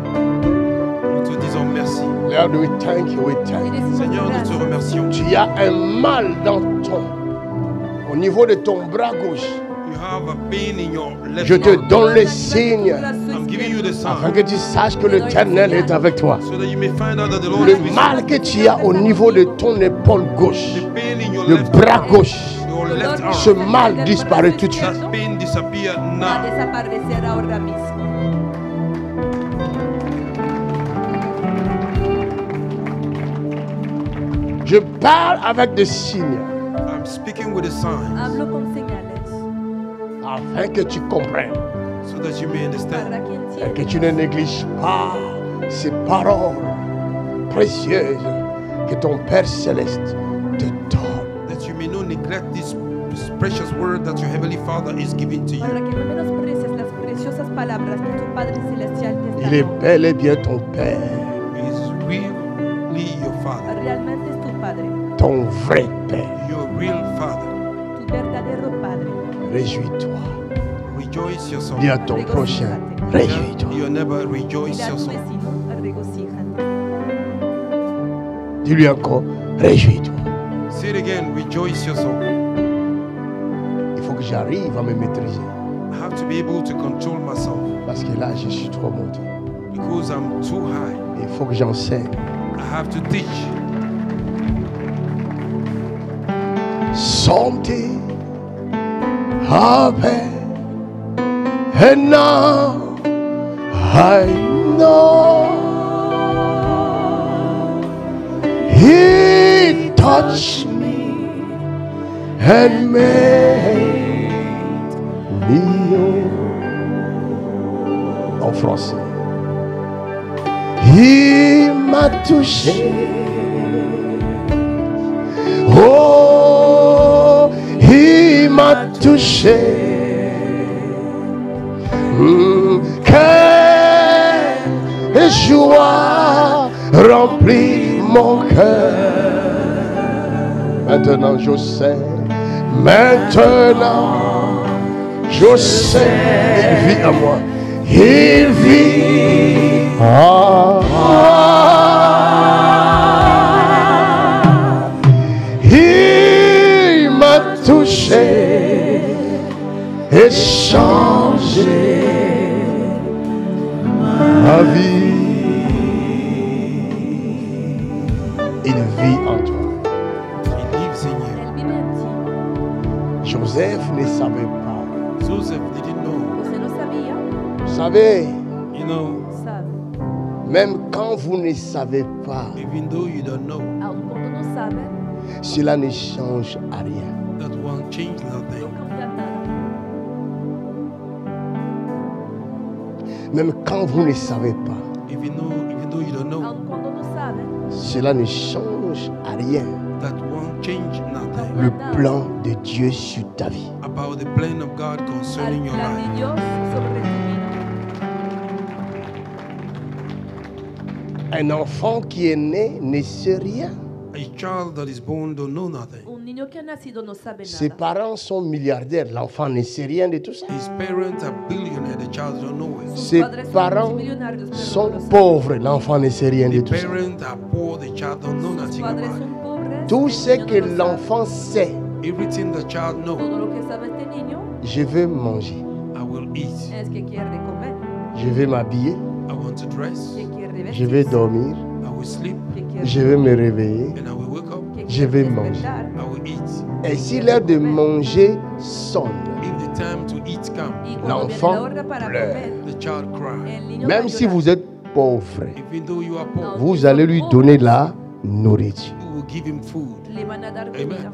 nous te disons merci. Lord, we thank you. We thank you. Seigneur, nous te remercions. Tu as un mal dans au niveau de ton bras gauche. You have a pain in your left Je te arm. donne les signes I'm giving you the afin sign que tu saches que l'Éternel est avec toi. so that you may find out that the Lord Le is with you. mal que tu as au niveau de ton épaule gauche, The pain in your le left bras arm, gauche, your left arm, ce mal disparaît tout de suite. that pain disappear Va a now. desaparecer ahora mismo. Je parle avec des signes I'm speaking with the signs Hablo con señales afin que tu comprennes so that you may para understand que et entiendan que tu ne négliges pas ces paroles précieuses que ton Père Céleste te donne. that you may not neglect this precious word that your heavenly Father is giving to para you. que no menosprecies las preciosas palabras que tu Padre Celestial te Il est está bel et bien ton Père, He is really your Father, realmente es tu Padre, ton vrai Père. your real Father. tu verdadero Padre. Réjouis-toi. Rejoice yourself. Dis à ton prochain, réjouis-toi. Your neighbor, rejoice Dile a tu yourself. vecino, regocíjate. Dis-lui encore, réjouis-toi. Say it again, rejoice yourself. Il faut que j'arrive à me maîtriser. I have to be able to control myself Parce que là, je suis trop monté. because I'm too high. Il faut que j'enseigne. I have to teach. Something happened, and now I know He touched me and made me whole. En français. Il m'a touché. Oh, il m'a touché. Quelle joie remplit mon cœur. Maintenant je sais. Maintenant je sais. Il vit à moi. Il vit en moi. Il m'a touché et changé ma vie. Il vit en toi. He lives in you. Él vive en ti. Joseph ne savait pas. Joseph didn't know. José no sabía, Vous savez, You know, sabe. même quand vous ne savez pas, even though you don't know, Aun cuando no sabe, cela ne change à rien. that won't change no nothing. cambia nada. Même quand vous ne savez pas, Even though you don't know, Aun cuando no sabe, cela ne change à rien. that won't change nothing. Le plan de Dieu sur ta vie. About the plan of God al concerning your plan de life. Dios sobre tu vida. Un enfant qui est né ne sait rien. A child that is born don't know nothing. Un niño que ha nacido no sabe Ses nada. parents sont milliardaires. L'enfant ne sait rien de tout ça. His parents are billionaires, the child don't know it. Sus Ses padres son parents multimillonarios, pero sont no lo saben. pauvres. L'enfant ne sait rien de The tout ça. parents are poor, the child don't know Sus nothing padres about it. son pobres. Tout el ce niño que no lo sabe. l'enfant sait, Everything the child knows, Todo lo que sabe este niño je vais manger, I will eat. es que quiere comer, je vais m'habiller, I want to dress. que quiere je vais vestirse, dormir, I will sleep. que quiere je vais me réveiller. And I will wake up. que je quiere vais manger. despertar. I will eat. Et si l'heure de manger sonne, If the time to eat comes, Y cuando viene L'enfant la hora para pleure. comer, the child cries. el niño va même a si llorar. vous êtes pauvre, Even though you are poor, vous allez lui donner la nourriture. you will give him food. Le van a dar Amen. comida.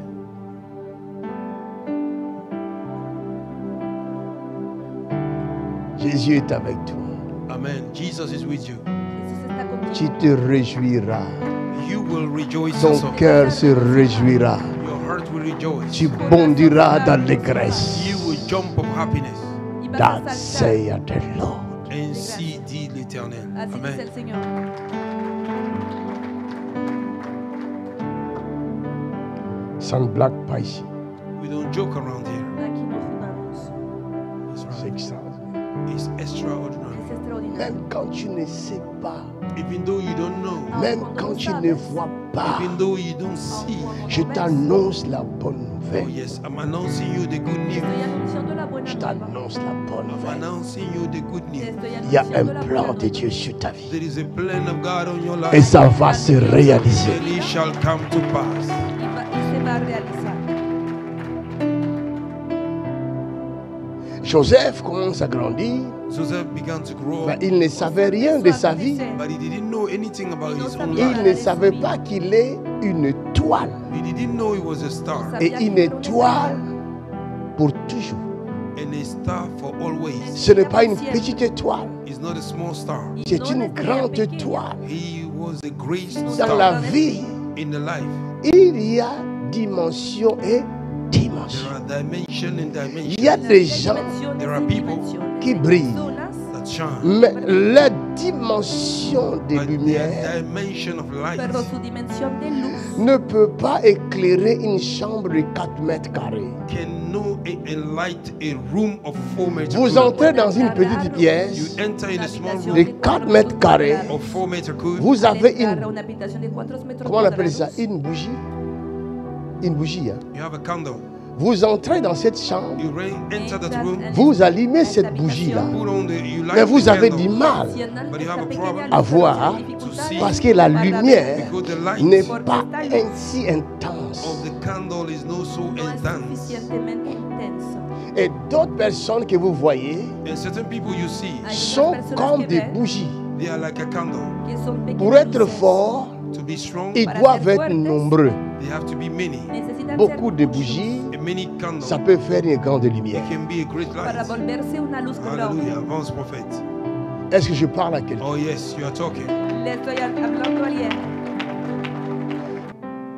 Jésus est avec toi. Amen. Jesus is with you. Jesús está contigo. Tu te réjouiras. You will rejoice Ton yourself. cœur se réjouira. Your heart will rejoice. Tu bondiras d'allégresse. You will jump of happiness Y vas a That saltar. saith the Lord. and see dit l'Éternel. Así dice Amen. el Señor. Ça ne blague pas ici. We don't joke around here. Aquí no jugamos. That's C'est right. extraordinaire. It's extraordinary. Es extraordinario. Même quand tu ne sais pas, Even though you don't know, même quand tu ne vois pas, even though you don't see, je t'annonce la bonne oh nouvelle. yes, I'm announcing you the good news. Estoy anunciando la buena Je nueva. t'annonce la bonne I'm nouvelle. announcing you the good news. Estoy Il y a anunciando un la plan buena de nueva. Dieu sur ta vie. There is a plan of God on your Et life, ça va se réaliser. and it shall come to pass. Y se va a realizar. Joseph commence à grandir, Joseph began to grow mais up, il ne savait rien de sa vie. but he didn't know anything about his own Il life. ne savait pas qu'il est une toile. He didn't know he was a star, Et une étoile pour toujours. and a star for always. Ce n'est pas une petite étoile, He's not a small star. c'est une grande étoile. He was a great Dans la star vie, in the life. il y a dimension et dimension. There are dimension and Il y a dimension des gens There are people qui brillent, that shine, mais la dimension des but lumières their dimension of light Pero su dimensión de luz ne peut pas éclairer une chambre de 4 mètres carrés. can enlight a room of 4 meters. Vous entrez dans une petite You pièce enter in a small de room 4 mètres carrés. of 4 meters cube. Vous avez entrar a une, una habitación de 4 metros comment on appelle ça? cuadrados. Une bougie. Une bougie. Hein? You have a candle. Vous entrez dans cette chambre, You enter that room. vous allumez cette bougie-là. Put on the, you light Mais vous the avez candle, du mal but you have a problem à voir to see parce que la lumière because the light n'est pas ainsi intense. of the candle is not so No es intense. suficientemente intenso. Et d'autres personnes que vous voyez And certain people you see, Hay sont otras personas comme que des ven bougies. they are like a candle. que son pequeñas Pour être luces. fort, To be strong, ils Para doivent ser être fuertes, nombreux. they have to be many. Necesitan Beaucoup ser de muchos bougies, And many candles ça peut faire une grande lumière. can be a great para light. volverse una luz grande. Hallelujah, avance prophet. Est-ce que je parle à quelqu'un? Oh yes, you are talking. Le estoy hablando a alguien.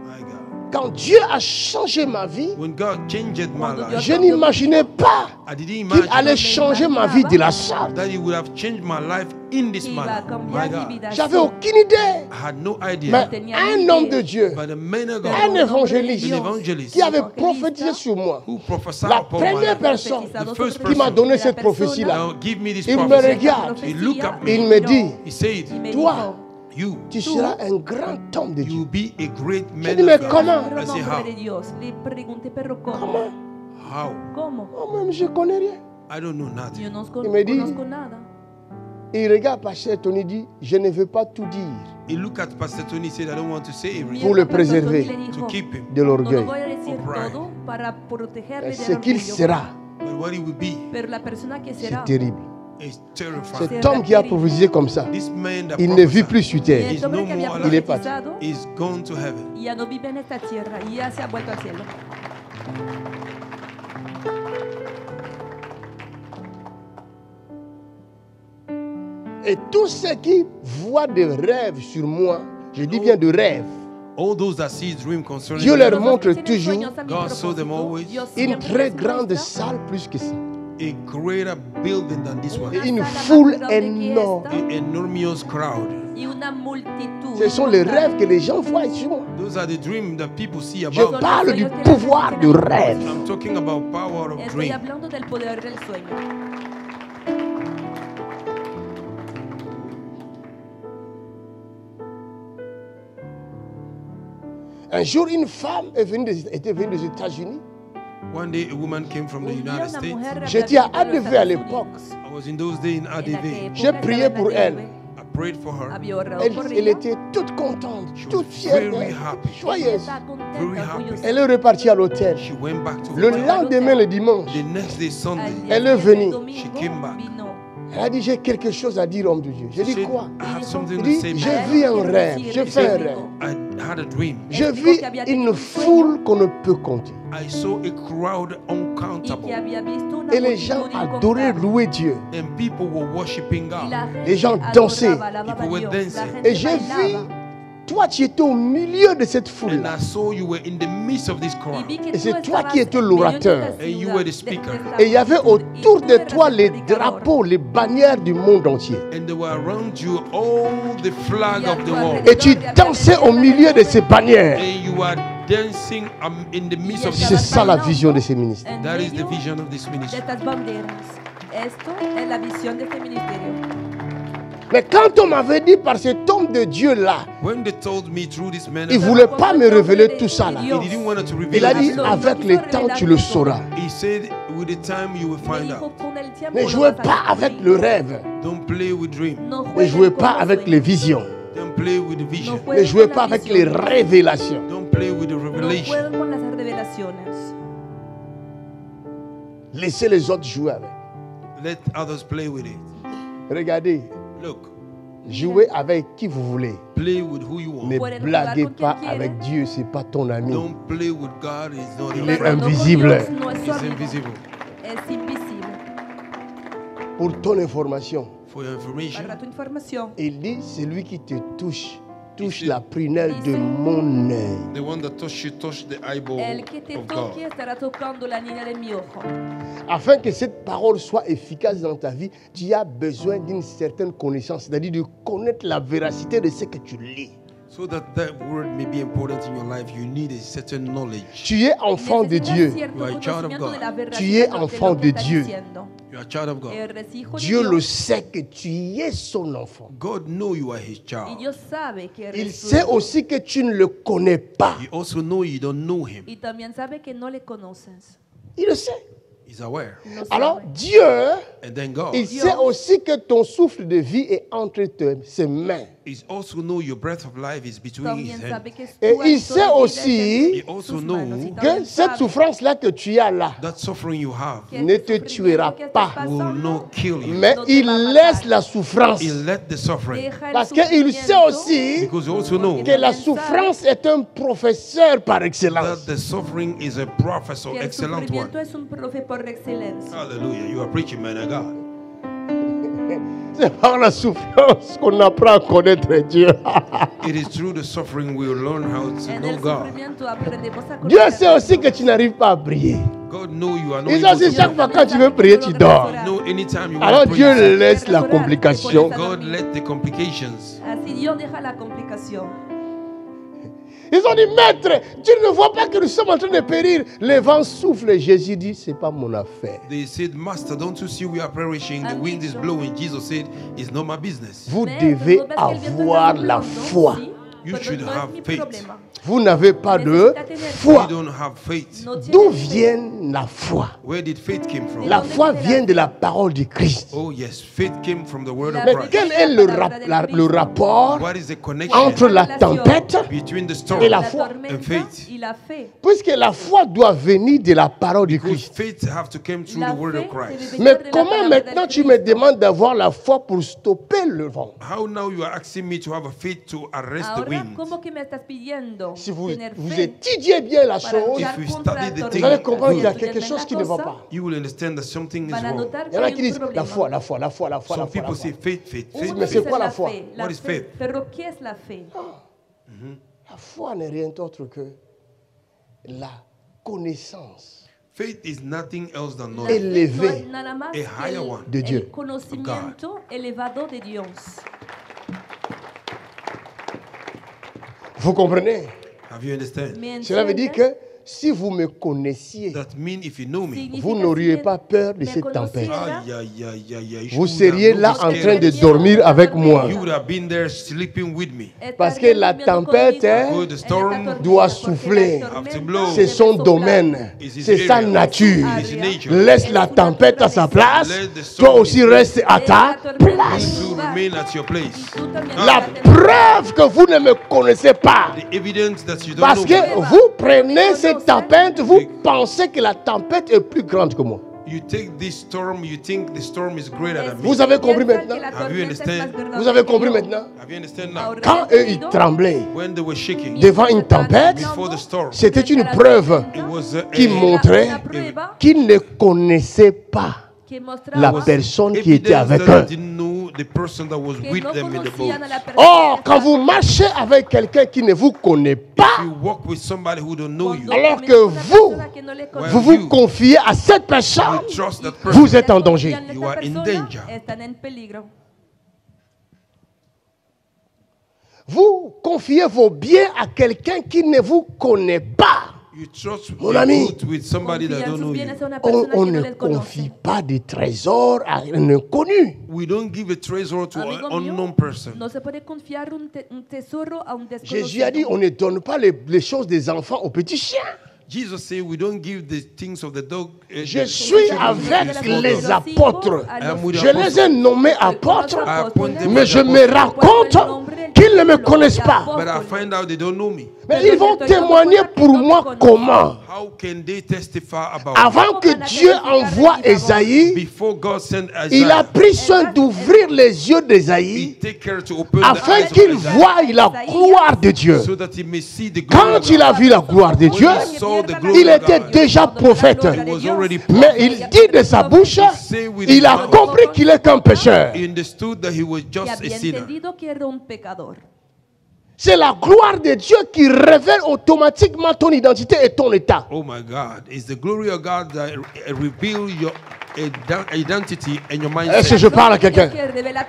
My God. Quand Dieu a changé ma vie, When God changed my life, je n'imaginais pas I didn't qu'il allait imagine changer ma vie de la sorte. that He would have changed my life in this Que iba a manner. cambiar My mi God. vida. J'avais aucune idée. I had no idea. Mais un homme de Dieu, But the man of un God, évangéliste an evangelist qui avait prophétisé sur moi, who prophesied la upon my première life, personne the first qui m'a person, donné cette prophétie-là, now give me this il me prophecy. regarde, He looked at me. il me dit, He said, Y me toi, dijo, you, tu seras un grand homme de you Dieu. will be a great Je man dis, mais of God. comment? I "Pero say, nombre how? de Dios." Le pregunté, pero ¿cómo? Comment? How? ¿Cómo? Moi-même, je ne connais rien. I don't know nothing. Yo no Y me di- conozco nada. Et il regarde Pasteur Tony, dit, je ne veux pas tout dire He looked at Pastor Tony and said, I don't want to say everything Pour le Pastor Tony préserver le dijo, to keep him. de no l'orgueil. lo voy a decir Of pride. todo para protegerle Ce del qu'il orgullo. sera, But what he will be Pero la persona que será, c'est terrible. is terrifying. Cet homme qui a prophétisé comme ça, This man that il ne vit prophesied plus sur y terre. is este hombre no que había more Il est profetizado, is gone to heaven. ya no vive en esta tierra, y ya se ha vuelto al cielo. Et tous ceux qui voient des rêves sur moi, je dis bien de rêves, All those that see dream concerning Dieu me, leur Los montre que tienen toujours sueños a mi God saw them propósito, always. Dios une siempre très les grande muestra salle plus que ça. a greater building than this one. una Et une sala más foule grande que énorme. esta, An enormous crowd. y una multitud. Ce sont les rêves que les gens voient sur moi. Those are the dreams that people see Je about. parle du pouvoir du rêve. I'm talking about power of Estoy dream. hablando del poder del sueño. Un jour, une femme était venue des États-Unis. One day a woman came from the Un día United una States. mujer J'étais à había venido ADV de à los l'époque. Estados I was in those days in Unidos. En ADV. aquella época J'ai prié estaba en pour elle. ADV. I prayed for her. Había orado Elle, por elle ella. était toute contente, She toute was fière, very happy. joyeuse. Estaba contenta, Very happy. orgullosa. Elle est repartie à l'hôtel. She went back to Le hotel. lendemain, le dimanche, The next day, Sunday, Al día Elle est siguiente, venue. domingo, She came back. vino. elle a dit, j'ai quelque chose à dire, homme de Dieu. J'ai she dit said, quoi? I have Il something to dit, say. j'ai man. vu un rêve, j'ai fait un rêve. I had a dream. Je vis une foule qu'on ne peut compter. I saw a crowd Y uncountable. que había visto una Et les gens multitud adoraient, incontable. louer Dieu. And people were worshiping Y God. la gente Les gens adoraba, dansaient. alababa a People were Dios. dancing. La gente Et j'ai vu, bailaba. toi, tu étais au milieu de cette And foule-là. I saw you were in the midst of this Y crowd. vi que Et tú c'est toi estabas qui étais en medio de l'orateur. esta And you ciudad, were the de speaker. esta Et il y avait multitud. autour Y tú de eras toi el les predicador. drapeaux, les bannières du monde entier. And they were around you all the flag Y a of the tu world. Et tu dansais au milieu de ces bannières. And you are dancing in the midst of C'est this. ça la vision de ces ministres. En That is the medio vision of this de ministry. estas banderas. Esto es la visión de este ministerio. Mais quand on m'avait dit par cet homme de Dieu-là, When they told me through this man, il ne voulait pas me révéler tout ça là. he didn't want to reveal Il a dit, this. avec le temps, tu le sauras. He said, with the time you will Me find dijo, out. con el tiempo Ne lo jouez vas a pas avec le rêve. Don't play with dream. No Ne jueguen jouez con pas los avec sueños. les visions. Don't play with the No vision. Ne jueguen jouez con pas la avec les visión. révélations. Don't play with the No revelation. jueguen con las revelaciones. Laissez les autres jouer avec. Let others play with it. Regardez, Look, jouez avec qui vous voulez. play with who you want. Ne Pueden blaguez jugar con pas quien avec quiere. Dieu, c'est pas ton ami. Don't play with God. He's not Il your est friend. Jugando con invisible. Dios no es su He's amigo. invisible. Es invisible. Pour ton information, For your information, Para tu información, il dit, celui qui te touche la prunelle de mon œil. the one that touch the eyeball el que te of God. toque estará tocando la niña de mi ojo. Afin que cette parole soit efficace dans ta vie, tu as besoin d'une certaine connaissance, c'est-à-dire de connaître la véracité de ce que tu lis. So that word may be important in your life, you need a certain knowledge. Tu es enfant de Necesitas Dieu. cierto You are a child of conocimiento God. de la Tu veracidad es de lo enfant que de está Dieu. diciendo. You are a child of God. Eres hijo de Dieu Dios. le sait que tu es son enfant. God knows you are His Y child. Dios sabe que Il eres su sait hijo. aussi que tu ne le connais pas. He also know you don't know Him. Y también sabe que no le conoces. Il le sait. He's aware. Lo Alors sabe. Dieu, And then God il sait aussi que ton souffle de vie est entre ses mains. He also know your breath of life is between His También hands. sabe que Et tu il aliento sait de vida aussi He está en also sus know manos. Y que también cette sabe souffrance-là que tu as là that suffering you have que ne este te sufrimiento tuera que estás pas, will pasando not kill you. mais no te il va a matar. laisse la souffrance. He let the suffering. Deja el Parce qu'il sait sufrimiento, aussi Because you also know que la souffrance est un professeur par that excellence. the suffering is a professor, que el excellent sufrimiento one. es un profe por excelencia. Hallelujah. You are preaching, man of God. C'est par la souffrance qu'on apprend à connaître Dieu. It is through the suffering we will learn how to En know el God. sufrimiento aprendemos a Dieu conocer sait a aussi Dios. que tu n'arrives pas à prier. God know you are not Il sait able aussi to chaque fois quand tu veux prier, tu dors. know anytime you Alors want to Dieu pray. laisse la complication. God let the complications. Así Dios deja la complicación. Ils ont dit, maître, tu ne vois pas que nous sommes en train de périr. Le vent souffle. Jésus dit, c'est pas mon affaire. They said, Master, don't you see we are perishing? The wind is blowing. Jesus said, it's not my business. Vous Mais, devez ¿no ves que el viento está avoir la soplando? foi. Sí, You pero should no es have mi faith. problema. Vous n'avez pas de Necesita tener You foi. don't have faith. No tiene D'où fe. vient la foi? Where did faith came from? La foi vient de la parole de Christ. Oh yes, faith came from the word of Mais Christ. quel est le rapport What is the connection entre la tempête between the storm et la La foi? tormenta and faith? y la fe. Puisque la foi doit venir de la parole de Because Christ. faith have to come through La the word fe of Christ. debe Mais venir de la comment palabra maintenant del tu me Cristo. demandes d'avoir la foi pour stopper le vent? How now you are asking me to have a faith to arrest the Ahora, wind? ¿cómo que me estás pidiendo Si vous tener vous fe étudiez bien la para chose, luchar If you contra study la the vous thing, allez comprendre qu'il y a tormenta? quelque chose qui ne va pas. You will understand that something is Van a wrong. notar Il que y en a hay qui un disent problema. la foi, la foi, la foi, la foi, la Some foi. La people foi. say faith, faith, Uno faith, Mais dice c'est quoi la la foi? fe, la What is fe. faith? Pero ¿qué es la fe? La foi n'est rien d'autre que la connaissance Faith is nothing else than La knowledge. fe Élevé no es nada más a que higher one de Dieu. el conocimiento elevado de Dios. Vous comprenez? Have you understand? ¿Me Cela veut dire entiendes? que si vous me connaissiez, That means if you know me, Significa vous n'auriez si pas peur de me cette tempête. conociera, ay, ay, ay, ay, ay, Vous you seriez would là not en be train scared. de dormir avec moi. You would have been there sleeping with me. Parce que la tempête Oh, the storm doit souffler. Have to blow. C'est son domaine, c'est sa nature. It's nature. Laisse la tempête à sa place, toi aussi reste à ta place. To remain at your place. La preuve que vous ne me connaissez pas, The evidence that you don't parce know que me. vous prenez cette tempête, vous pensez que la tempête est plus grande que moi. You take this storm, you think the storm is greater than me. Vous avez compris maintenant? Have you understand? Vous avez compris maintenant? Have you understand now? Quand eux, ils tremblaient When they were shaking devant une tempête, before the storm, c'était une preuve it was qui montrait qu'ils ne connaissaient pas la personne qui était avec eux. didn't know the person that was with them in the boat. Or, quand vous marchez avec quelqu'un qui ne vous connaît pas, You walk with somebody who don't know you. alors que vous vous confiez à cette personne, You trust that person. vous êtes en danger. You are in danger. Vous confiez vos biens à quelqu'un qui ne vous connaît pas. You trust Mon your ami. goods with somebody that Confían don't sus know you. bienes a una On persona que no ne les confie conoce. pas des trésors à un inconnu. We don't give a treasure to Amigo an mío, unknown person. no se puede confiar un tesoro a un Jésus a dit, desconocido. on ne donne pas les choses des enfants aux petits chiens. Jesus said we don't give the things of the dog. Je suis avec les apôtres. Je les ai nommés apôtres, mais je me rends compte qu'ils ne me connaissent pas. But I find out they don't know me. Mais ils vont témoigner pour moi comment? How can they testify about me? Avant que Dieu envoie Ésaïe, Before God sent il a Isaiah, pris soin d'ouvrir les yeux he d'Ésaïe take care to open the afin eyes of qu'il Isaiah voie la gloire de Dieu. so that he may see the glory Quand of il a God. vu la gloire de Dieu, When he saw the glory il of était God, déjà prophète. he was already Mais il dit de sa bouche, il a compris qu'il est qu'un pécheur. he understood that he was Que just a había sinner. entendido que era un pecador. C'est la gloire de Dieu qui révèle automatiquement ton identité et ton état. Oh my God. It's the glory of God that reveals your identity and your Est-ce que mindset. je parle à quelqu'un?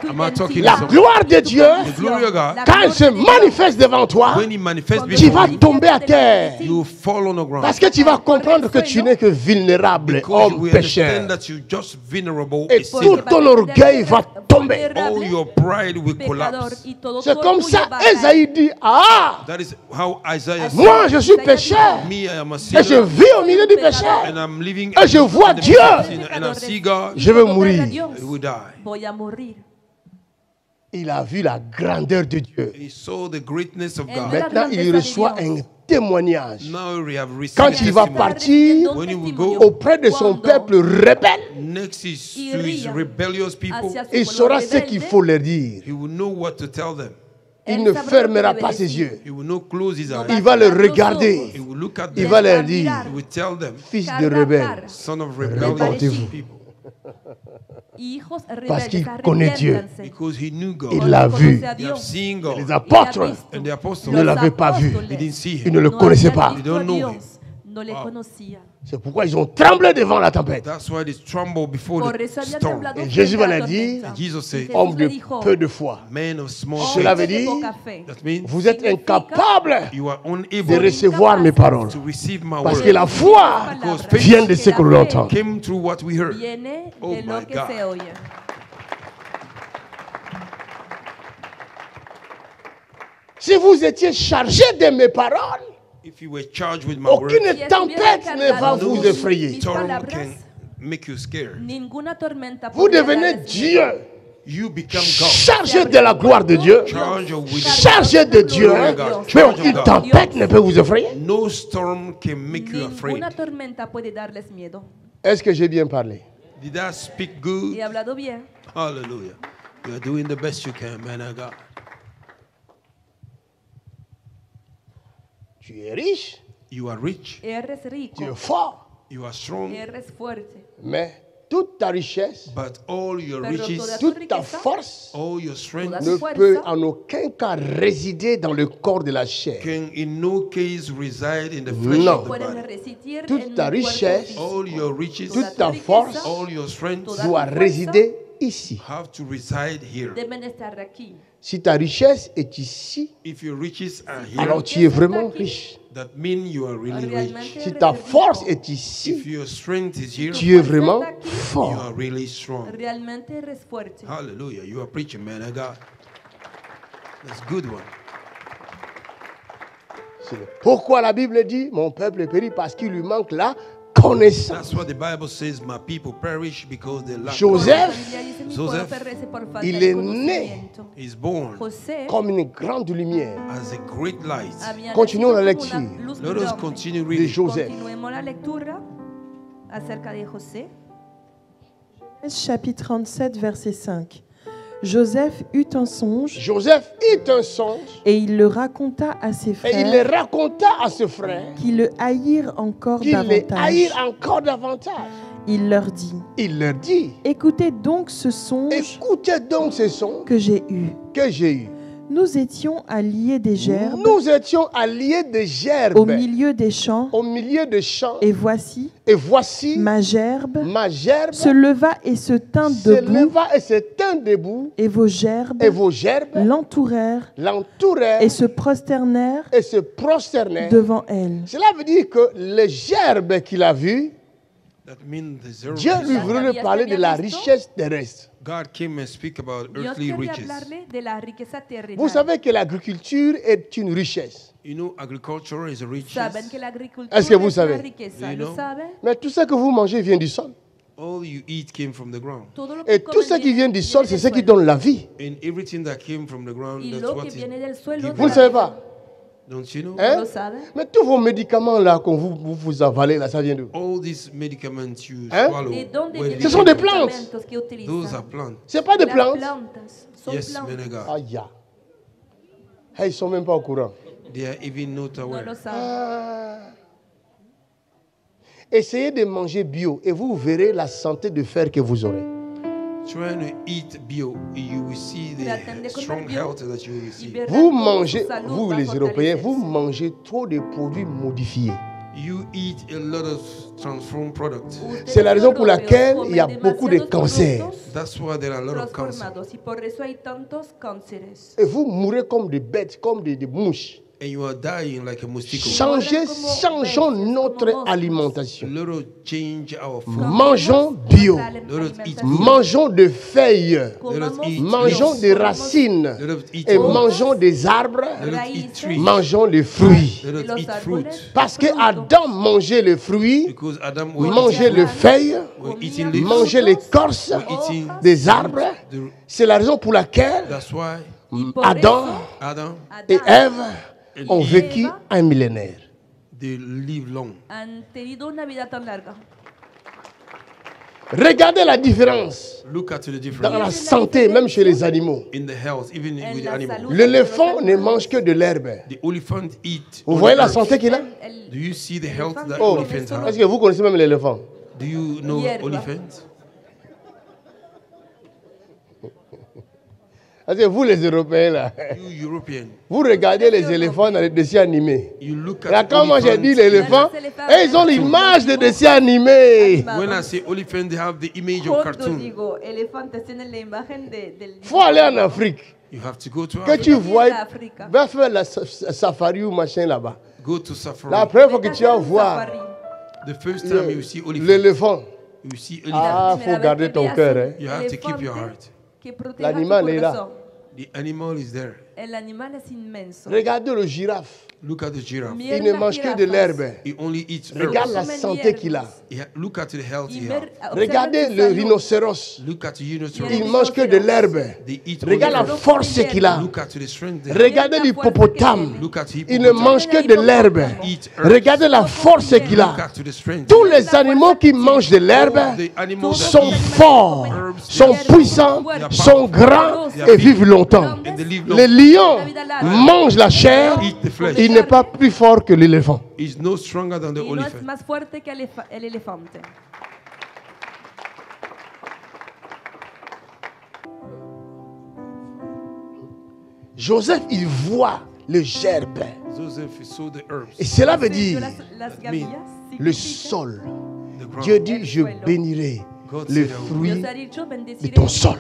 Am I talking La to somebody? gloire de Dieu, The glory of God, quand elle se manifeste devant toi, when he manifests tu before vas you, tomber à terre. you fall on the ground. Parce que tu vas comprendre que tu n'es que vulnérable, Because homme we pécheur. understand that you're just vulnerable, Et a tout sinner. ton orgueil va tomber. All your pride will collapse. C'est comme ça, Ésaïe dit, ah, That is how Isaiah said, moi je suis pécheur. me, I am a Et je sinner, vis au milieu du pécheur. and I'm living Et je vois in the Dieu. midst of sin, and I see God, Je vais mourir. he will die. Voy a morir. Il a vu la grandeur de Dieu. He saw the greatness of And God. then- Maintenant, il reçoit un témoignage. Now we have received Quand a il va testimony. partir When he will go auprès de son peuple rebelle, next is to his rebellious people, Hacia su il pueblo saura ce rebelde, qu'il faut leur dire. he will know what to tell them. Il él ne sabrá lo que fermera debe pas ses decir. yeux. He will not close his eyes. Il va les regarder. He will look at Il them. va leur dire, He will tell them, fils de rebelle, son of rebellious Reportez-vous. people. Hijos Parce qu'il rebeldes, connaît Dieu. arrepiéntanse. Because he knew God. il l'a vu. Conoce a They have Dios. seen God. Les apôtres And the apostles, ne l'avaient pas vu. they didn't see Ils him. ne le No connaissaient habían pas. visto They don't a know Dios, him. no le conocían. C'est pourquoi ils ont tremblé devant la tempête. That's why they tremble before Por the eso habían storm. temblado Et frente Jésus a va la leur dire, tormenta. Jesus said, Jesús Homme le de dijo, peu de foi. Man of small Cela faith. veut dire, poca fe. That means vous êtes incapable you are de unable recevoir mes paroles. to receive my Parce word. que la foi Because faith vient de ce que l'on entend. came through what we heard. Viene Oh de my lo que God. se oye. Si vous étiez chargé de mes paroles, If you were charged with my word, aucune tempête ne va no vous effrayer. storm can make you scared. Ninguna tormenta Vous podrá devenez darles Dieu, You become God. chargé de la gloire de Dieu, Charge with chargé de Dieu, mais aucune tempête ne peut vous effrayer. no storm can make you afraid. Ninguna tormenta puede darles miedo. Est-ce que j'ai bien parlé? Did I speak good? He hablado bien. Hallelujah. You are doing the best you can, man of God. Tu es riche, You are rich. Eres tu es rico. fort, You are strong. Eres fuerte. mais toute ta richesse, But all your Pero riches, toda- toute ta force all your strength ne Fuerza. peut en aucun cas résider dans le corps de la chair. can in no case reside in the flesh No. of the Pueden body. resistir Toute en ta un cuerpo richesse, físico. All your riches, toute ta force all your strength Toda- doit résider ici. have to reside here. Deben estar aquí. Si ta richesse est ici, If your riches are alors here, tu es vraiment riche. that means you are really rich. Realmente Si eres ta rico. force est If ici, your strength is here, tu es vraiment you fort. are really strong. Realmente eres fuerte. Hallelujah. You are preaching, man of God. That's a good one. Pourquoi la Bible dit, mon peuple périt parce qu'il lui manque la connaissance. That's what the Bible says. My people perish because they lack. Joseph, La Biblia dice, mi pueblo Joseph, perece por falta il de est né conocimiento. is born José comme une grande lumière. as a great light. había Continuons la nacido como lecture. una luz Let us brillante. continue De reading. Joseph. Continuemos la lectura acerca de José. Chapitre 37, verset 5. Joseph eut un songe Joseph eut un songe et il le raconta à ses et il le frères raconta à ses frères qui le haïrent encore qu'il les davantage. haïrent encore davantage. Il leur dit, Il leur dit, écoutez donc ce songe écoutez donc ce songe que j'ai eu. que j'ai eu. Nous étions alliés des gerbes Nous étions alliés des gerbes au milieu des champs, au milieu des champs. et voici, Et voici, ma gerbe ma gerbe se leva et se tint se debout, leva et se tint debout, et vos gerbes et vos gerbes l'entourèrent l'entourèrent et se prosternèrent et se prosternèrent. devant elle. Cela veut dire que les gerbes qu'il a vues, That means the zero. Dieu lui voulait parler de la richesse terrestre. God came and speak about Dios earthly quería riches. hablarle de la riqueza terrenal. Vous savez que l'agriculture est une richesse. You know, agriculture is a riches. Saben que la agricultura Est-ce que vous es una savez? riqueza, Do you ¿lo know? saben? Mais tout ce que vous mangez vient du sol. All you eat came from the ground. Todo lo que Et tout ce comen qui vient du sol, c'est del ce qui suelo. donne la vie. And everything that came from the ground, Y that's lo what que is viene del suelo given. Vous ne savez pas? Don't you know? Hein? ¿Lo saben? Mais tous vos médicaments là, qu'on vous avalez là, ça vient d'où? All these medicaments you Hein? swallow, ¿De dónde where vienen did Ce sont they des come? plantes. medicamentos que Those utilizan? are plants. C'est pas des Las plantes. plantas son Yes, plantas. man of God. Aïe. Ils ne sont même pas au courant. They are even not No aware. lo saben. Ah. Essayez de manger bio et vous verrez la santé de fer que vous aurez. Trying to eat bio, you will see Traten de the comer strong bio health that you will y receive. verán Vous cómo mangez, su salud vous va a les Européens, vous fortalecerse. mangez trop de produits modifiés. You eat a lot of transformed products. Ustedes C'est la raison pour europeos laquelle comen il y a beaucoup de demasiados cancers. productos That's why there are a lot of cancer. transformados y por eso hay tantos cánceres. Et vous mourrez comme des bêtes, comme des mouches. And you are dying like a mosquito. Changeons notre alimentation. Little change our food. Mangeons bio. Mangeons des feuilles. Mangeons des racines. Et mangeons des arbres. Let us eat trees. Mangeons des fruits. Let us eat fruit. Parce que Adam mangeait les fruits, Because Adam was mangeait les feuilles, eating leaves. mangeait l'écorce Eating des arbres. the, C'est la raison pour laquelle that's why Adam Adam, et Ève ont vécu un millénaire. they live long. Han tenido una vida tan larga. Regardez la différence Look at the dans la difference santé, même chez les animaux. in the health, even En with the la animals. salud. L'éléphant ne mange que de l'herbe. The elephant eat. Vous only voyez la herbs. santé qu'il a? Do you see the health that Oh, elephants est-ce have? que vous connaissez même l'éléphant? Do you know Hierba. elephants? Est-ce que vous les Européens là, You European, vous regardez les éléphants dans les dessins animés. you look Là, at quand moi j'ai dit elephants. l'éléphant, et ils ont l'image de dessins animés. When I say elephant, they have the image of Cuando cartoon. digo elefantes tienen la imagen del Faut aller en Afrique. You have to go to Que tu Africa. vois, Africa. va faire la safari ou machin là-bas. Go to safari. La première fois que tu vas voir The first time you see elephant, l'éléphant, you see Ah, elephant. faut garder ton cœur, hein. You have to keep your heart. L'animal est là. The animal is there. El animal es inmenso. Regardez le girafe. Look at the giraffe. Mira Il ne las mange que de jirafas. l'herbe. He only eats Regarde herbs. la santé qu'il a. Look at the health Y he ver- has. observa Regardez su le salud. rhinocéros. Look at the rhinoceros. Il mange que de l'herbe. They eat Regarde la only herbs. force qu'il a. Look at the strength they have. Regardez l'hippopotame. Look at the Il ne mange que de l'herbe. Eat herbs. Regardez la force qu'il Look a. at the strength. Tous les animaux qui mangent de l'herbe The animals that sont eat forts, sont puissants, sont grands et vivent longtemps. and they live long. Les lions mangent la chair. Eat the flesh. Il n'est pas plus fort que l'éléphant. Is no stronger than the Y no es elephant. más fuerte que el elefante. Joseph, il voit le gerbe. Joseph saw the herbs, Et cela veut Yo dire las gavillas le significa- sol. the ground. Dieu dit, je bénirai le fruit Dios ha dicho, de bendeciré ton sol.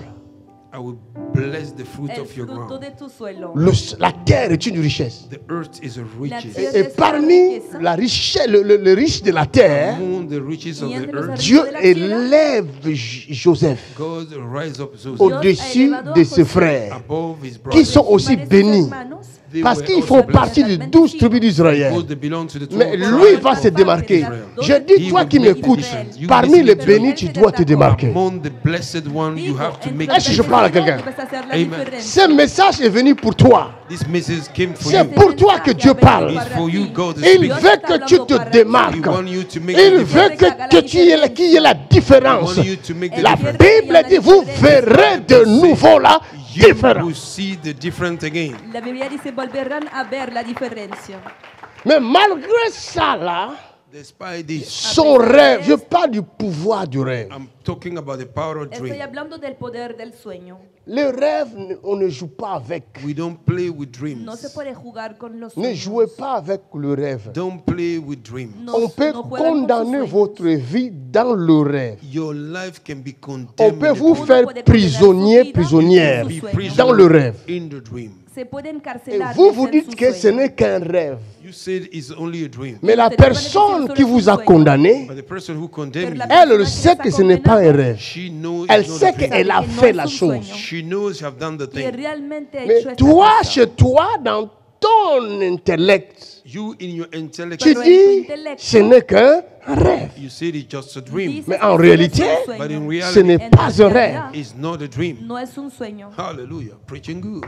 I will bless the fruit el of your fruto ground. de tu suelo. La terre est une richesse. The earth is a riches. tierra Et parmi la richesse, le riche de la terre, Among the riches of Y entre the los earth, Dieu de la tierra, élève Joseph God rise up Joseph au-dessus de ses frères, above his qui brothers. sont aussi varios bénis, hermanos, They parce were qu'ils also font blessed partie des 12 tribus d'Israël. because they belong to the 12 Mais tribes. lui va se démarquer. Je dis, toi qui m'écoutes, parmi les bénis, tu dois te démarquer. Among the blessed one, you have to make Est-ce que je parle à quelqu'un? Vas a hacer la Amen. diferencia. Ce message est venu pour toi. This message came for C'est you. pour toi que Dieu parle. It's for you, God is Il speaking. veut que tu te He démarques. want you to make Il the veut difference. qu'il y ait la He différence. want you to make the La difference. Bible dit, vous verrez de nouveau la You will différence. see the difference again. La Biblia dice, volverán a ver la diferencia. Mais malgré ça, là, Despite this, son rêve, je parle du pouvoir du rêve. I'm talking about the power of Estoy dream. hablando del poder del sueño. Les rêves, on ne joue pas avec. We don't play with dreams. No se puede jugar con los Ne sueños. jouez pas avec le rêve. Don't play with dreams. No- On peut no juegan con sus condamner sueños. votre vie dans le rêve. Your life can be On condemned peut in vous the dream. faire puede prisonnier, condenar su vida prisonnière en su Be sueño. dans le rêve. in the dream. Se puede Et encarcelar. vous, desde vous en dites su que ce sueño. n'est qu'un rêve. You said it's only a dream. Mais la Ustedes van a decir personne solo qui es un vous a sueño. condamné, But the person who condemned la you, elle persona sait que que está ce n'est pas un condenada, rêve. she knows Elle it's not sait a dream. qu'elle a Que no fait es la un chose. sueño. She knows you have done the Que thing. realmente ha Mais hecho esta toi, cosa. chez toi, dans ton intellect, You in your intellect, tu Pero en tu dis, intelecto, ce n'est qu'un rêve. you said it's just a dream. dices Mais que en solo réalité, es un But sueño. in ce reality, n'est En pas un rêve. realidad, it's not a dream. no es un sueño. Hallelujah. Preaching good.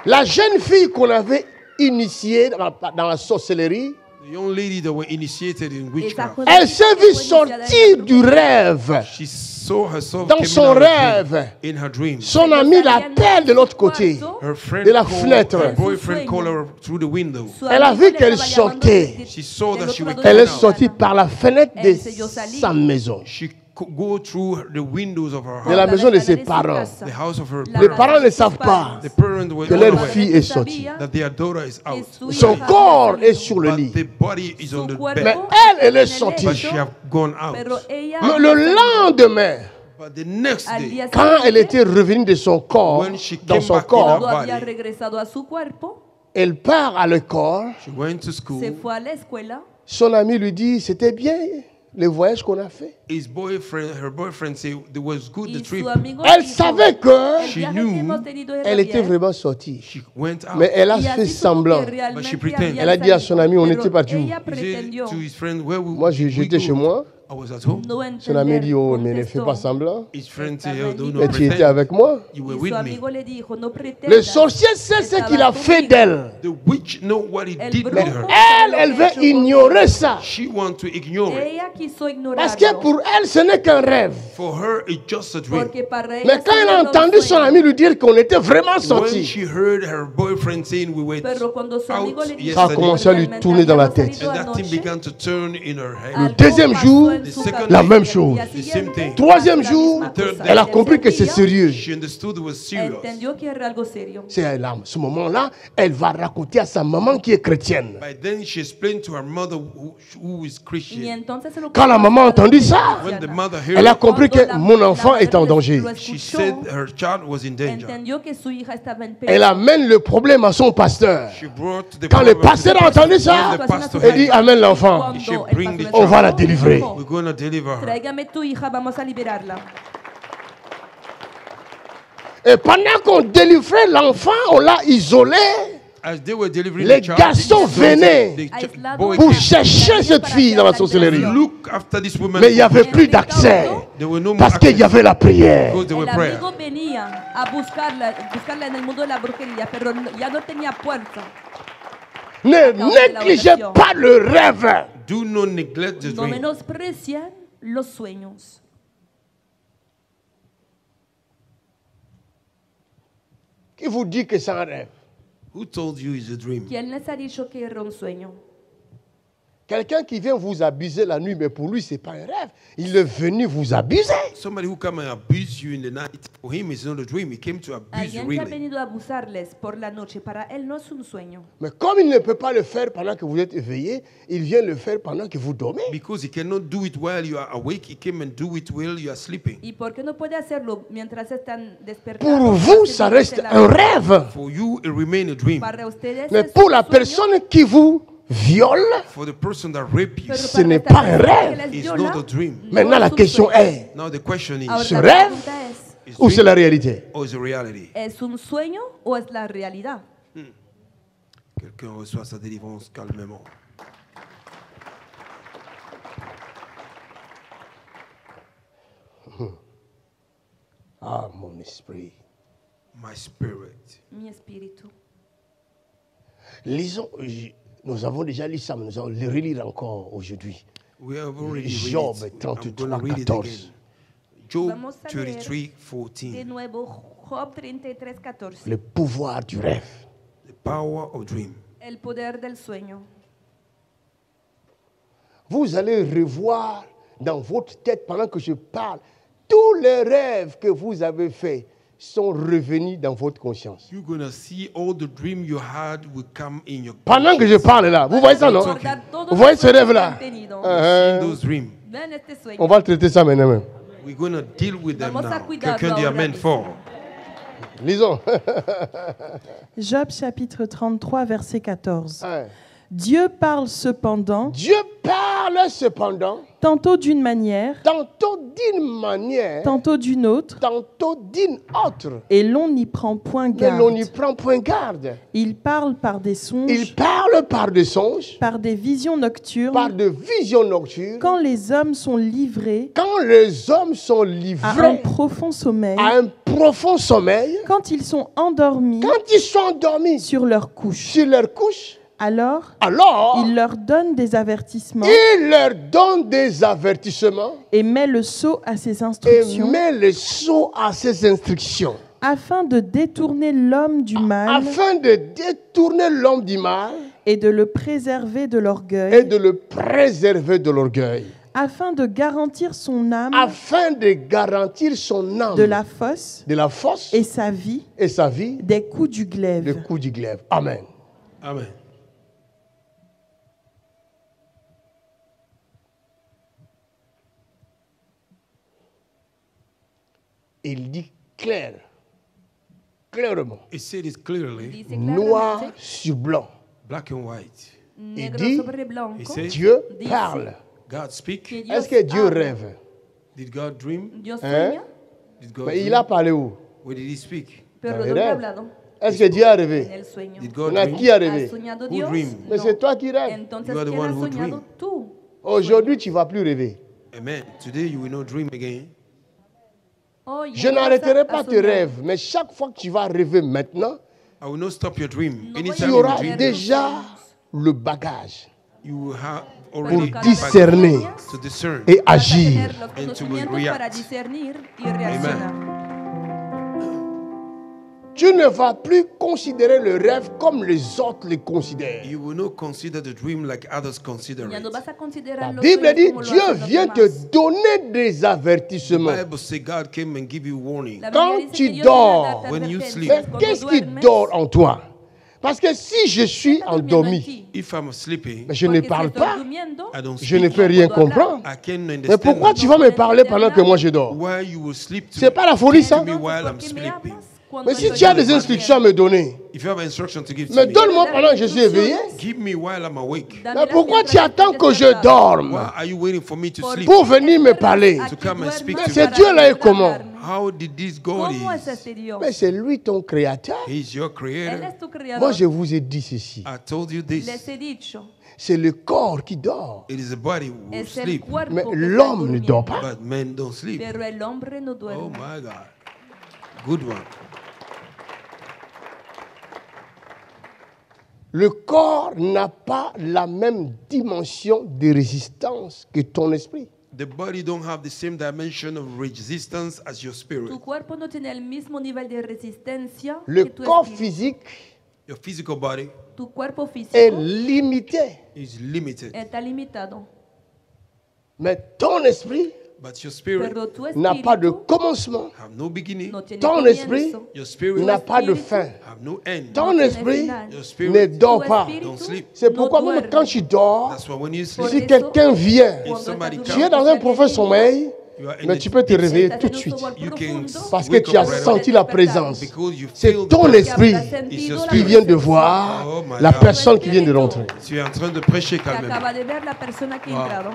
La jeune fille qu'on avait initiée dans la sorcellerie, The young lady that were initiated in Esa witchcraft, joven elle s'est que vue fue iniciada en la sortir du brujería, rêve. she saw herself Dans coming son out of rêve. dream, in her dream. Son ami l'appelle de l'autre côté. Her friend de la called, fenêtre. her boyfriend called her through the window. Su Elle a amigo vu le qu'elle estaba llamando sortait. desde- She saw del that she otro was lado de Elle la est coming out. sortie par la fenêtre de Elle se dio salir. sa maison, She could go through the windows of her de la house, maison de ses parents. the house of her Les parents. parents ne savent pas The parents were que not leur aware fille est sortie. that their daughter is out. Son corps est sur le But lit. the body is on the Mais bed. elle est sortie. But she have gone Pero out. ella, Mais le lendemain, But the next al day, día quand elle siguiente, était revenue de son corps, when she dans came son back in corps, cuando había body. regresado a su cuerpo, elle part à l'école. she went to se school. fue a la escuela. Son ami lui dit, c'était bien le voyage qu'on a fait. Her boyfriend said it was good the Y trip. su amigo Elle dijo, savait el que She viaje knew que hemos tenido era elle était bien, vraiment sortie. She went out. Mais elle a y fait así supo semblant. que realmente But she pretended. había Elle a dit à son ami, on salido, était parti où? ella He said pretendió to his friend, where we, Moi, we j'étais go? chez moi. I was at home. no Son ami dit, entender, oh, mais ne fais contestó. pas semblant. His friend Estaba said, oh, en don't mí. Mais tu étais pretend. avec moi. You Y were su with me. amigo le dijo, no Le pretendas. sorcier sait ce qu'il a Estaba fait conmigo. d'elle. The witch know what he El did with brujo her. Elle veut ignorer ça. She wants to ignore it. Ella quiso Parce que ignorarlo. pour elle, ce n'est qu'un rêve. For her, it's just a dream. Porque para ella Mais quand elle solo a era un entendu son sueño. ami lui dire qu'on était vraiment When sortis, she heard her boyfriend saying we were Pero cuando su amigo out le dijo Ça a yesterday, commencé à lui realmente tourner dans la habíamos tête. salido and that thing anoche, began to turn in her head. algo deuxième pasó jour, en su the second cabeza. la même Y chose. al día siguiente, The same thing. troisième la jour, misma third cosa. day. elle a El compris que tercer c'est día, sérieux. She understood it was serious. entendió que era algo serio. C'est à ce moment-là, elle va raconter à sa maman qui est chrétienne. By then, she explained to her mother who is Y Christian. entonces se lo Quand la maman a entendu ça, When the mother heard elle a it, compris que mon enfant est en danger. she said her child was in danger. Entendió que su hija estaba en Elle peligro. amène le problème à son pasteur. She brought the Quand le problem to pasteur the a entendu pastor. ça, When the pastor elle heard dit it, amène l'enfant. Cuando she el bring the pastor On va la dijo, délivrer. we're going to deliver her. Tráigame tu hija, vamos a liberarla. Et pendant qu'on délivrait l'enfant, on l'a isolé As they were delivering Les the child, garçons the venaient Aislado boy pour came. chercher cette fille dans la sorcellerie. Look after this woman. Mais il n'y avait plus d'accès There were no more parce qu'il y access avait la prière. because there were El prayer. amigo venía a buscarla en el mundo de la brujería, pero ya no tenía puerta. Ne négligez pas le rêve. Do not neglect the No dream. menosprecian los sueños. Qui vous dit que c'est un rêve? Who told you it's a dream? ¿Quién les ha dicho que era un sueño? Quelqu'un qui vient vous abuser la nuit, mais pour lui, ce n'est pas un rêve. Il est venu vous abuser. Somebody who come and abuse you in the night, for him it's not a dream. He came to abuse you Alguien que ha really. venido a abusarles por la noche, para él no es un sueño. Mais comme il ne peut pas le faire pendant que vous êtes éveillé, il vient le faire pendant que vous dormez. Because he cannot do it while you are awake, he came and do it while you are sleeping. ¿Y por qué no puede hacerlo mientras están despertados? Pour vous, ça reste un rêve. For you, it remains a dream. Para ustedes Mais es pour un la sueño, personne qui vous viole, For the person that raped you, pero ce para n'est esta pas un persona rêve. que les it's viola, not a dream. no maintenant es la un question sueño. est, Now the question is, Ahora ¿ce la rêve? pregunta es, is ou c'est dream la réalité? or is it reality? ¿es un sueño o es la realidad? Quelqu'un reçoit sa délivrance calmement. Ah, mon esprit. My spirit. Mi espíritu. Lisons, nous avons déjà lu ça, mais nous allons le relire encore aujourd'hui. We have already Job read it. 33, I'm going to read it 14. again. Job Vamos a leer 33, De 14. nuevo, Job 33:14. Le pouvoir du rêve. The power of dream. El poder del sueño. Vous allez revoir dans votre tête pendant que je parle tous les rêves que vous avez faits sont revenus dans votre conscience. You're going to see all the dream you had will come in your Pendant que je parle là, vous voyez ça, non? Recordar todos Vous voyez los ce rêve-là? sueños que han tenido. in those dreams. Vean este sueño. On va traiter ça maintenant même. We're going to deal with them Vamos a now. cuidarlo Quelqu'un dit ahora Amen mismo. fort. Lisons. Job chapitre 33, verset 14. Ouais. Dieu parle cependant, Dieu parle cependant, tantôt d'une manière, tantôt d'une manière, tantôt d'une autre, tantôt d'une autre. et l'on n'y prend point Mais l'on n'y garde. prend point garde. Il parle par des songes, Il parle par des songes, par des visions nocturnes, par de visions nocturnes. quand les hommes sont livrés Quand les hommes sont à un livrés profond sommeil, à un profond sommeil, quand ils sont endormis quand ils sont endormis sur leur couche, sur leur couche, alors alors il leur donne des avertissements il leur donne des avertissements et met le sceau à ses et instructions met le sceau à ses instructions, afin de détourner l'homme du mal afin de détourner l'homme du mal et de le préserver de et l'orgueil, de le préserver de l'orgueil, afin de garantir son âme afin de garantir son âme de la fosse fosse et sa vie et sa vie des coups du le glaive. coup du glaive. Amen. Amen. Il dit clairement, It said it clearly, Dice noir claramente, sur blanc. black and white. negro dit- sobre blanco, He said, Dieu Dice- parle. God speak. que Dios Est-ce que Dieu habla. rêve? Did God dream? Dios Hein? sueña, Did God Mais dream? il a parlé où? Where did he speak? pero Dans les ¿dónde ha rêves. hablado? Est-ce que Dieu a En rêvé? el sueño. Did God On a dream? qui a ¿Has rêvé? soñado Who Dios? dreamed? Mais No. c'est toi qui rêves. Entonces, You are the ¿quién one ha who soñado? dreamed. Tú. Aujourd'hui, tu ne vas plus rêver. Amen. Today you will not dream again. Hoy Je no vas n'arrêterai a pas tes soñar. rêves, mais chaque fois que tu vas rêver maintenant, I will not stop your dream. No voy a tu Anytime you auras dream, déjà le bagage you will have Pero already cada discerner vez que sueñas, to discern. et vas a agir. tener los and to conocimientos react. para discernir y reaccionar. Tu ne vas plus considérer le rêve comme les autres les considèrent. You will not consider the dream like others consider Ya no it. vas a La considerar los Bible sueños dit, como lo Dieu hacen los vient demás. te donner des avertissements. The Bible says God came and give you warning. La Biblia Quand dice tu que Dios viene a dors, darte when you advertencias. sleep. Mais Cuando qu'est-ce qui duermes, dort en toi? Parce que si je suis está durmiendo en endormi, ti. If I'm sleeping, mais je ne Porque si parle estoy pas, durmiendo, I don't je ne speak. peux rien puedo hablar. comprendre. I can't Mais understand pourquoi tu vas me parler pendant que moi je dors? why you will sleep to C'est pas la folie ça? me while I'm ¿Por qué me sleeping. hablas cuando Mais si estoy tu as des durmiendo? instructions à me donner, If you have instruction to give to mais me, donne-moi pendant que je suis éveillé. give me while I'm awake. Mais Dámelas pourquoi mientras tu attends estoy que je despertada. dorme Why are you waiting for me to sleep? pour venir me parler? A To que come and speak duermas to C'est para Dieu là et poder comment? hablarme. How did this God ¿Cómo es is? este Dios? Mais c'est lui ton créateur. He's your Él creator. es tu creador. Moi je vous ai dit ceci. I told you Les this. he dicho, C'est le corps qui dort. It is the body who will es el sleep, cuerpo Mais que está l'homme ne durmiendo, dort pas. but men don't sleep. pero el hombre no Oh duerme. my God. Good one. Le corps n'a pas la même dimension de résistance que ton esprit. The body don't have the same dimension of resistance as your spirit. Tu cuerpo no tiene el mismo nivel de resistencia Le que tu corps espíritu. Your physical body Tu cuerpo est físico limité. is limited, está limitado, Mais ton esprit but your spirit pero tu n'a pas de espíritu commencement. have no beginning. no tiene Ton esprit comienzo. Your spirit n'a pas de espíritu fin. have no end. Ton tiene esprit final. Your ne spirit, dort Tu pas. espíritu Don't sleep. C'est no pourquoi même duerme. quand tu dors, That's why when you Por sleep, si quelqu'un vient, cuando somebody estás tu es durmiendo, dans un si profond alguien sommeil, you are in mais the tu peux te deep réveiller estás tout en de un suite. sueño You can profundo, Parce que wake tu up as right senti la présence. because you C'est feel ton the esprit Porque has It's your sentido la qui vient de presencia. voir Oh my la God. personne qui vient de rentrer. Tu es en train de prêcher que calmement. acaba de ver la persona que ha Wow. entrado.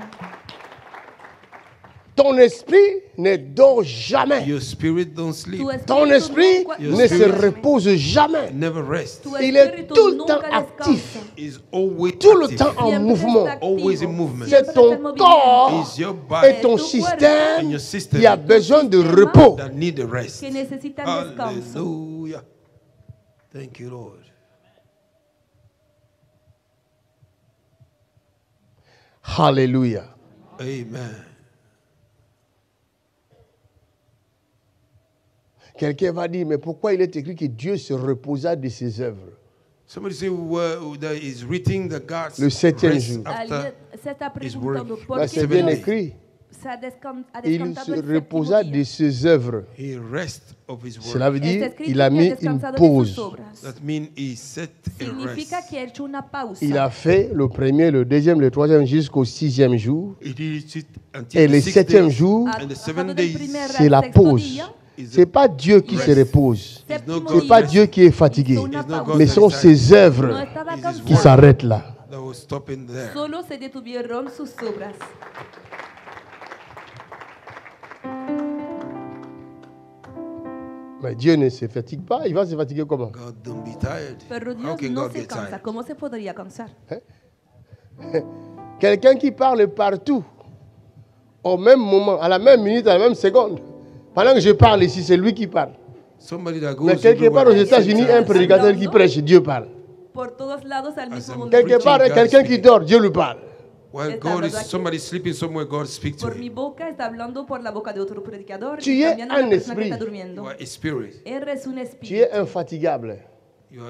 Ton esprit ne dort jamais. Your spirit don't sleep. Tu Ton esprit nunca ne se duerme. repose jamais. Never rest. Tu Il est espíritu tout le nunca temps actif. descansa. Is always Tout le active. temps en Siempre mouvement. está activo, Always in movement. C'est siempre ton está en movimiento. corps Is your et body ton tu cuerpo système and your system qui a besoin de repos. that need the rest. que necesitan descanso. Hallelujah. Thank you, Lord. Hallelujah. Amen. Quelqu'un va dire, mais pourquoi il est écrit que Dieu se reposa de ses œuvres? Somebody say that is written that God Le septième rests jour. after. Alguien se está His preguntando word. por Là, qué c'est bien Dios écrit. Il descontado se el séptimo reposa día. de ses œuvres. He rests of his Cela work. veut dire Está escrito il a que mis ha une descansado de sus pause. obras. That means he set a Significa rest. que ha hecho una pausa. Il a fait le premier, le deuxième, le troisième jusqu'au sixième jour. He did it until Et the le 6 septième days. jour, Ha And the trabajado 7 del days primer c'est la al sexto pause. día. Ce n'est pas Dieu qui se repose. Séptimo Ce n'est pas día, Dieu qui est fatigué. hizo una It's not pausa. God Mais that sont is ses tired. No œuvres estaba It is qui cansado. s'arrêtent là. That was stopping there. Solo se detuvieron sus obras. Mais Dieu ne se fatigue pas. Il va se fatiguer comment? God don't be tired. Pero How Dios can no God se get cansa. tired? ¿Cómo se podría cansar? Quelqu'un qui parle partout, au même moment, à la même minute, à la même seconde. Pendant que je parle ici, c'est lui qui parle. Somebody that goes Mais quelque part aux everywhere. États-Unis, un prédicateur qui prêche, Dieu parle. Por todos lados al mismo momento. Quelque part, quelqu'un qui dort, Dieu lui parle. While Está God is hablando aquí. somebody sleeping somewhere, God speaks to Por mi him. boca está hablando por la boca de otro predicador Tu y es también a la un persona que esprit. está You durmiendo. are a spirit. Eres un Tu espíritu. es infatigable. You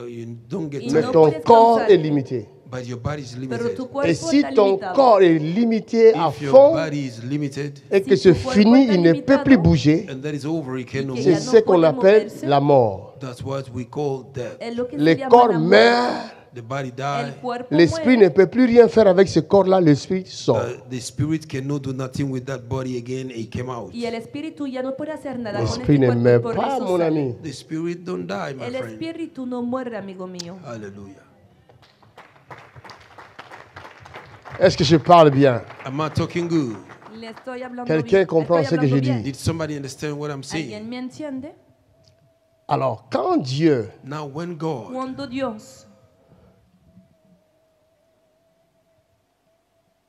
don't get Y Mais no tired. ton puedes corps cansar. est limité. But your body is Pero limited. tu Et cuerpo si está ton limitado. corps est limité à If your fond body is limited et que Si c'est tu cuerpo fini, está il ne peut limitado, plus bouger, and that is over, it cannot que c'est ya move. no ce qu'on puede appelle moverse. la mort. That's what we call death. Es lo que se Le llama corps la muerte. meurt, The body El dies. cuerpo l'esprit muere. ne peut plus rien faire avec ce corps-là, l'esprit sort. The spirit cannot do nothing with that body again. It came out. Y el espíritu ya no puede hacer nada con L'esprit este ne cuerpo y meurt por pas, eso mon sale. ami. The spirit don't die, my El friend. espíritu no muere, amigo mío. Hallelujah. Est-ce que je parle bien? Am I talking good? Le estoy hablando Quelqu'un bien. comprend Estoy ce que je hablando dis? bien. Did somebody understand what I'm ¿Alguien saying? me entiende? Alors, quand Dieu Now, when God Cuando Dios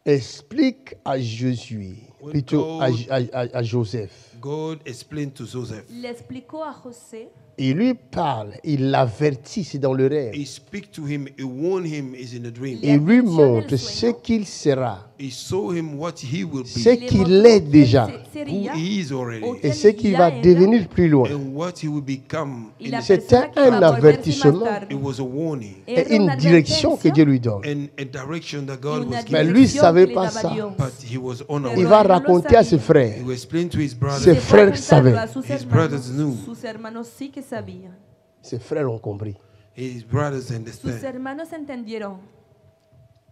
explique à Josué, plutôt à Joseph, God explained to Joseph, le explicó a José, il lui parle, il l'avertit, c'est dans le rêve. He speak to him, he warned him is in a dream. Il lui montre ce qu'il sera, He saw him what he will ce be, qu'il est déjà who he is already, et ce qu'il va devenir plus loin. and what he will become. C'était un avertissement It was a warning et une direction que Dieu lui donne. and a direction that God was Mais giving. lui ne savait pas ça. But he was Il unaware. va raconter à ses frères. He will explain to his Ses brothers. frères savaient. His brothers knew. Sus hermanos sí que sabían. Ses frères ont compris His brothers Sus understand hermanos entendieron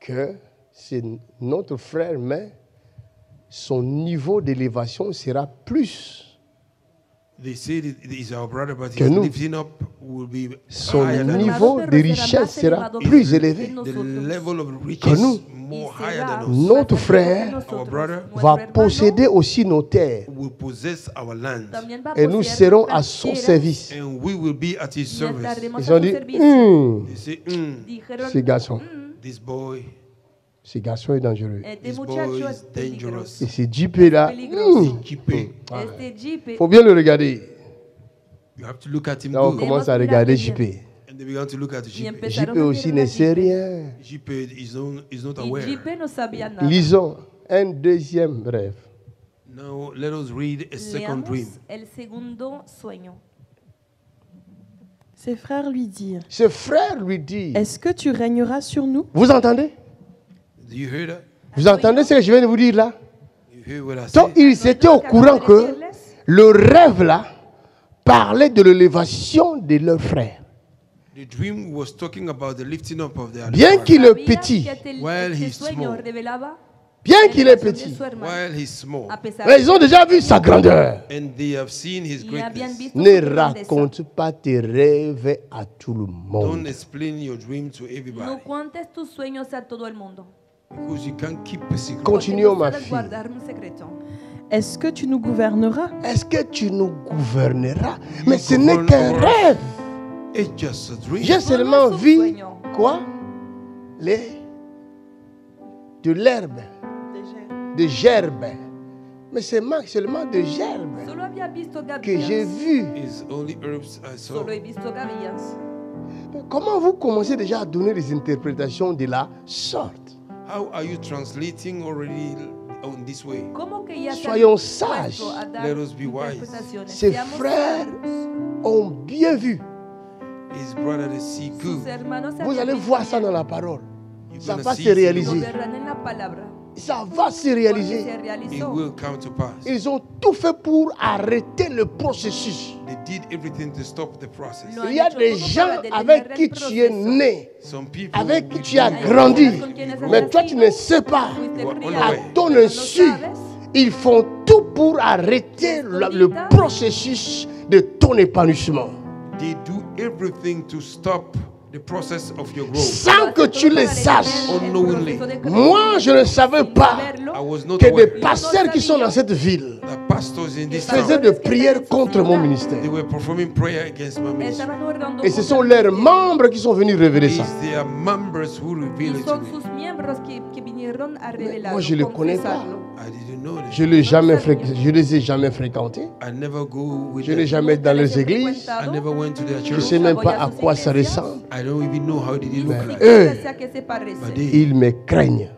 que c'est notre frère, mais son niveau d'élévation sera plus. they said it is our brother, but Que his nous. lifting up will be Son higher than us. niveau de richesse sera plus élevé. The level of Que riches nous. more higher than us. Notre frère Our brother va posséder aussi nos terres will possess our land, et nous serons à son service. and we will be at his service. Ils ont dit, They say, ce garçon, this boy, ce garçon est dangereux. Este this boy muchacho is es peligroso. dangerous. Et ce Jeep là, Peligroso. Keep it. Este jeep faut bien le regarder. You have to look at him Là, on good. commence à regarder JP. And they began to look at the y Jeep. empezaron JP a aussi mirar ne a sait Jeep. rien. Jeep is not Y aware. Jeep no sabía nada. Lisons un deuxième rêve. Now let us read a second dream. Leamos el segundo sueño. Ses frères lui dirent, Ce frère lui dit, est-ce que tu régneras sur nous? vous entendez? Do you hear that? Vous entendez ce que je viens de vous dire là? You hear what I Donc said? ils étaient au courant que le rêve là parlait de l'élévation de leur frère. The dream was talking about the lifting up of their Bien brother. qu'il est Sabía petit, que este While he's sueño small. revelaba bien la qu'il est elevación de petit, su hermano. While he's small, A pesar mais ils ont déjà vu sa grandeur. and they have seen his y habían greatness. visto su Ne grandeza. raconte pas tes rêves à tout le Don't monde. explain your dream to No everybody, cuentes tus sueños a todo el mundo. because you can't keep a secret. Continuons, Porque no ma sabes fille. guardar un secreto. Est-ce que tu nous gouverneras? Est-ce que tu nous gouverneras? You Mais ce n'est govern qu'un over us. rêve. It's just a dream. J'ai seulement Solo es un vu sueño. quoi? De l'herbe, de gerbe. Mais c'est seulement de gerbe Solo había visto que j'ai gavillas. vu. It's only herbs I saw. Solo he visto gavillas. Comment vous commencez déjà à donner des interprétations de la sorte? How are you translating already on this way? ¿Cómo que ya se han Soyons sages. puesto a dar Let us be wise. interpretaciones? Ses Seamos frères sabios. ont bien vu. His brother they see Sus good. hermanos Vous habían allez visto voir ça bien. dans la parole. You're Ça gonna va see se it in the réaliser. Lo verán en la palabra. ça va se porque réaliser. se It realizó. will come to pass. Ils ont tout fait pour arrêter le processus. They did everything to stop the process. Lo Il y a han hecho des todo gens para detener avec el qui tu es proceso. né, Some people avec qui will tu as be- grandi, con quienes has mais toi tu ne nacido, sais pas. fuiste On criado, À way. ton pero no insu, sabes. ils font tout pour arrêter le processus de ton épanouissement. They do everything to stop the process of your growth. Sans que tu le saches. Unknowingly. Moi, je ne savais pas I was not que des aware pasteurs qui sont dans cette ville that pastors in this faisaient town, des prières contre mon ministère. they were performing prayer against my ministry. Estaban orando Et ce contra sont el leurs ministerio. membres qui sont venus révéler ça. It's their members who reveal Y it to son me. sus miembros que vinieron a revelarlo, moi, je le connais pas. confesarlo. I didn't know this. Je ne les ai jamais fréquentés. I never go with Je n'ai them. jamais dans les églises. I never went to their Je ne church. sais même pas à quoi ça ressemble. I don't even know how did it look Mais like. eux, Sé a qué se parece, But they ils me craignent.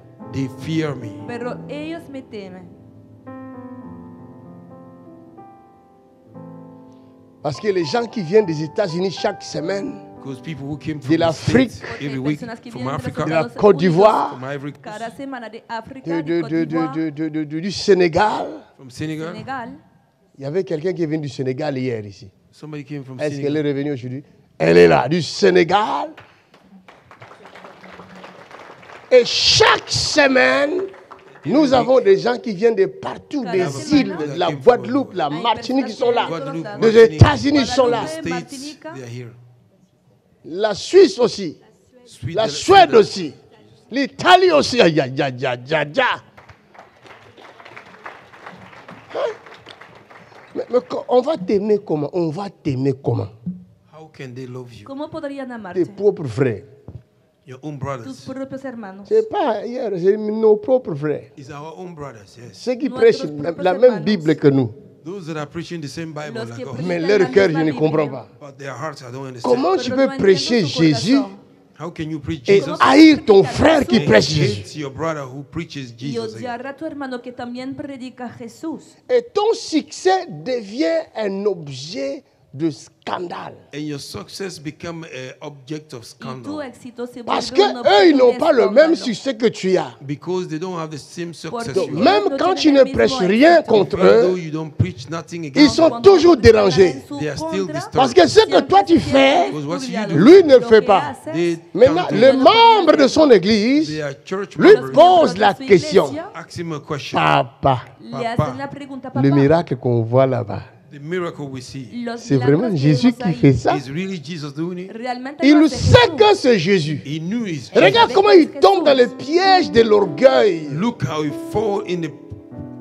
fear me. pero ellos me temen. Parce que les gens qui viennent des États-Unis chaque semaine, Because people who came de from the l'Afrique, States Porque every hay week, personas que from vienen de los Africa, de la Estados Côte Unidos, d'Ivoire, from Ivory Coast, cada semana de África, de Côte d'Ivoire, du Sénégal. from Senegal. Sénégal. Il y avait quelqu'un qui est venu du Sénégal hier ici. Somebody came from Est-ce qu'elle Senegal. est revenue aujourd'hui? Elle est là, du Sénégal. Et chaque semaine, nous avons des gens qui viennent de partout, des îles, de la Guadeloupe, la Martinique, qui sont là. Guadeloupe, Des Martinique, États-Unis, ils sont là. States, Martinique. they are here. La Suisse aussi. Sweden- La Suède aussi. L'Italie aussi. Aïe, aïe, aïe, aïe, aïe, aïe. Hein? Mais on va t'aimer comment? On va t'aimer comment? How can they love you? ¿Cómo podrían Tes amarte? propres frères. Your own Tus brothers. propios hermanos. C'est pas hier, c'est nos propres frères. It's our own brothers, yes. Ceux qui Nuestros prêchent propios la même hermanos. Bible que nous. Those that are preaching the same Bible Los like que us. Mais predican leur la cœur, je misma ne Biblia. comprends pas. But their hearts, I don't understand. Comment tu Pero peux no prêcher entiendo su Jésus corazón. How can you preach et Jesus haïr ton frère qui and prêche Jésus? hate your brother who preaches Y Jesus? odiar a tu hermano que también predica a Jesús. Et ton succès devient un objet de scandale. And your success become an object of Y tu scandal éxito se Parce vuelve un que eux, objeto ils n'ont de pas le même escándalo. succès que tu as. because they don't have the same success Donc, you have. Même no quand tienen tu el ne mismo prêches éxito. rien contre Even though eux, you don't preach nothing ils against sont them, toujours Cuando dérangés. en su They are still contra, disturbed. Parce que ce que siempre toi tu se fais, sienten Because what you disturbiados. do, lui ne Lo fait que pas. haces, they Maintenant, come les to membres de son église their church lui members, posent la question. ask him a question. Papa, le Papa. hacen la pregunta, papá, le miracle qu'on voit là-bas, The miracle we see, los c'est milagros vraiment que Jésus vemos qui ahí, fait ça? is really Jesus doing it? realmente Il lo hace sait Jesús. que c'est Jésus. He knew his Regarde Jesus. comment il tombe dans le piège de l'orgueil. Look how he fall in the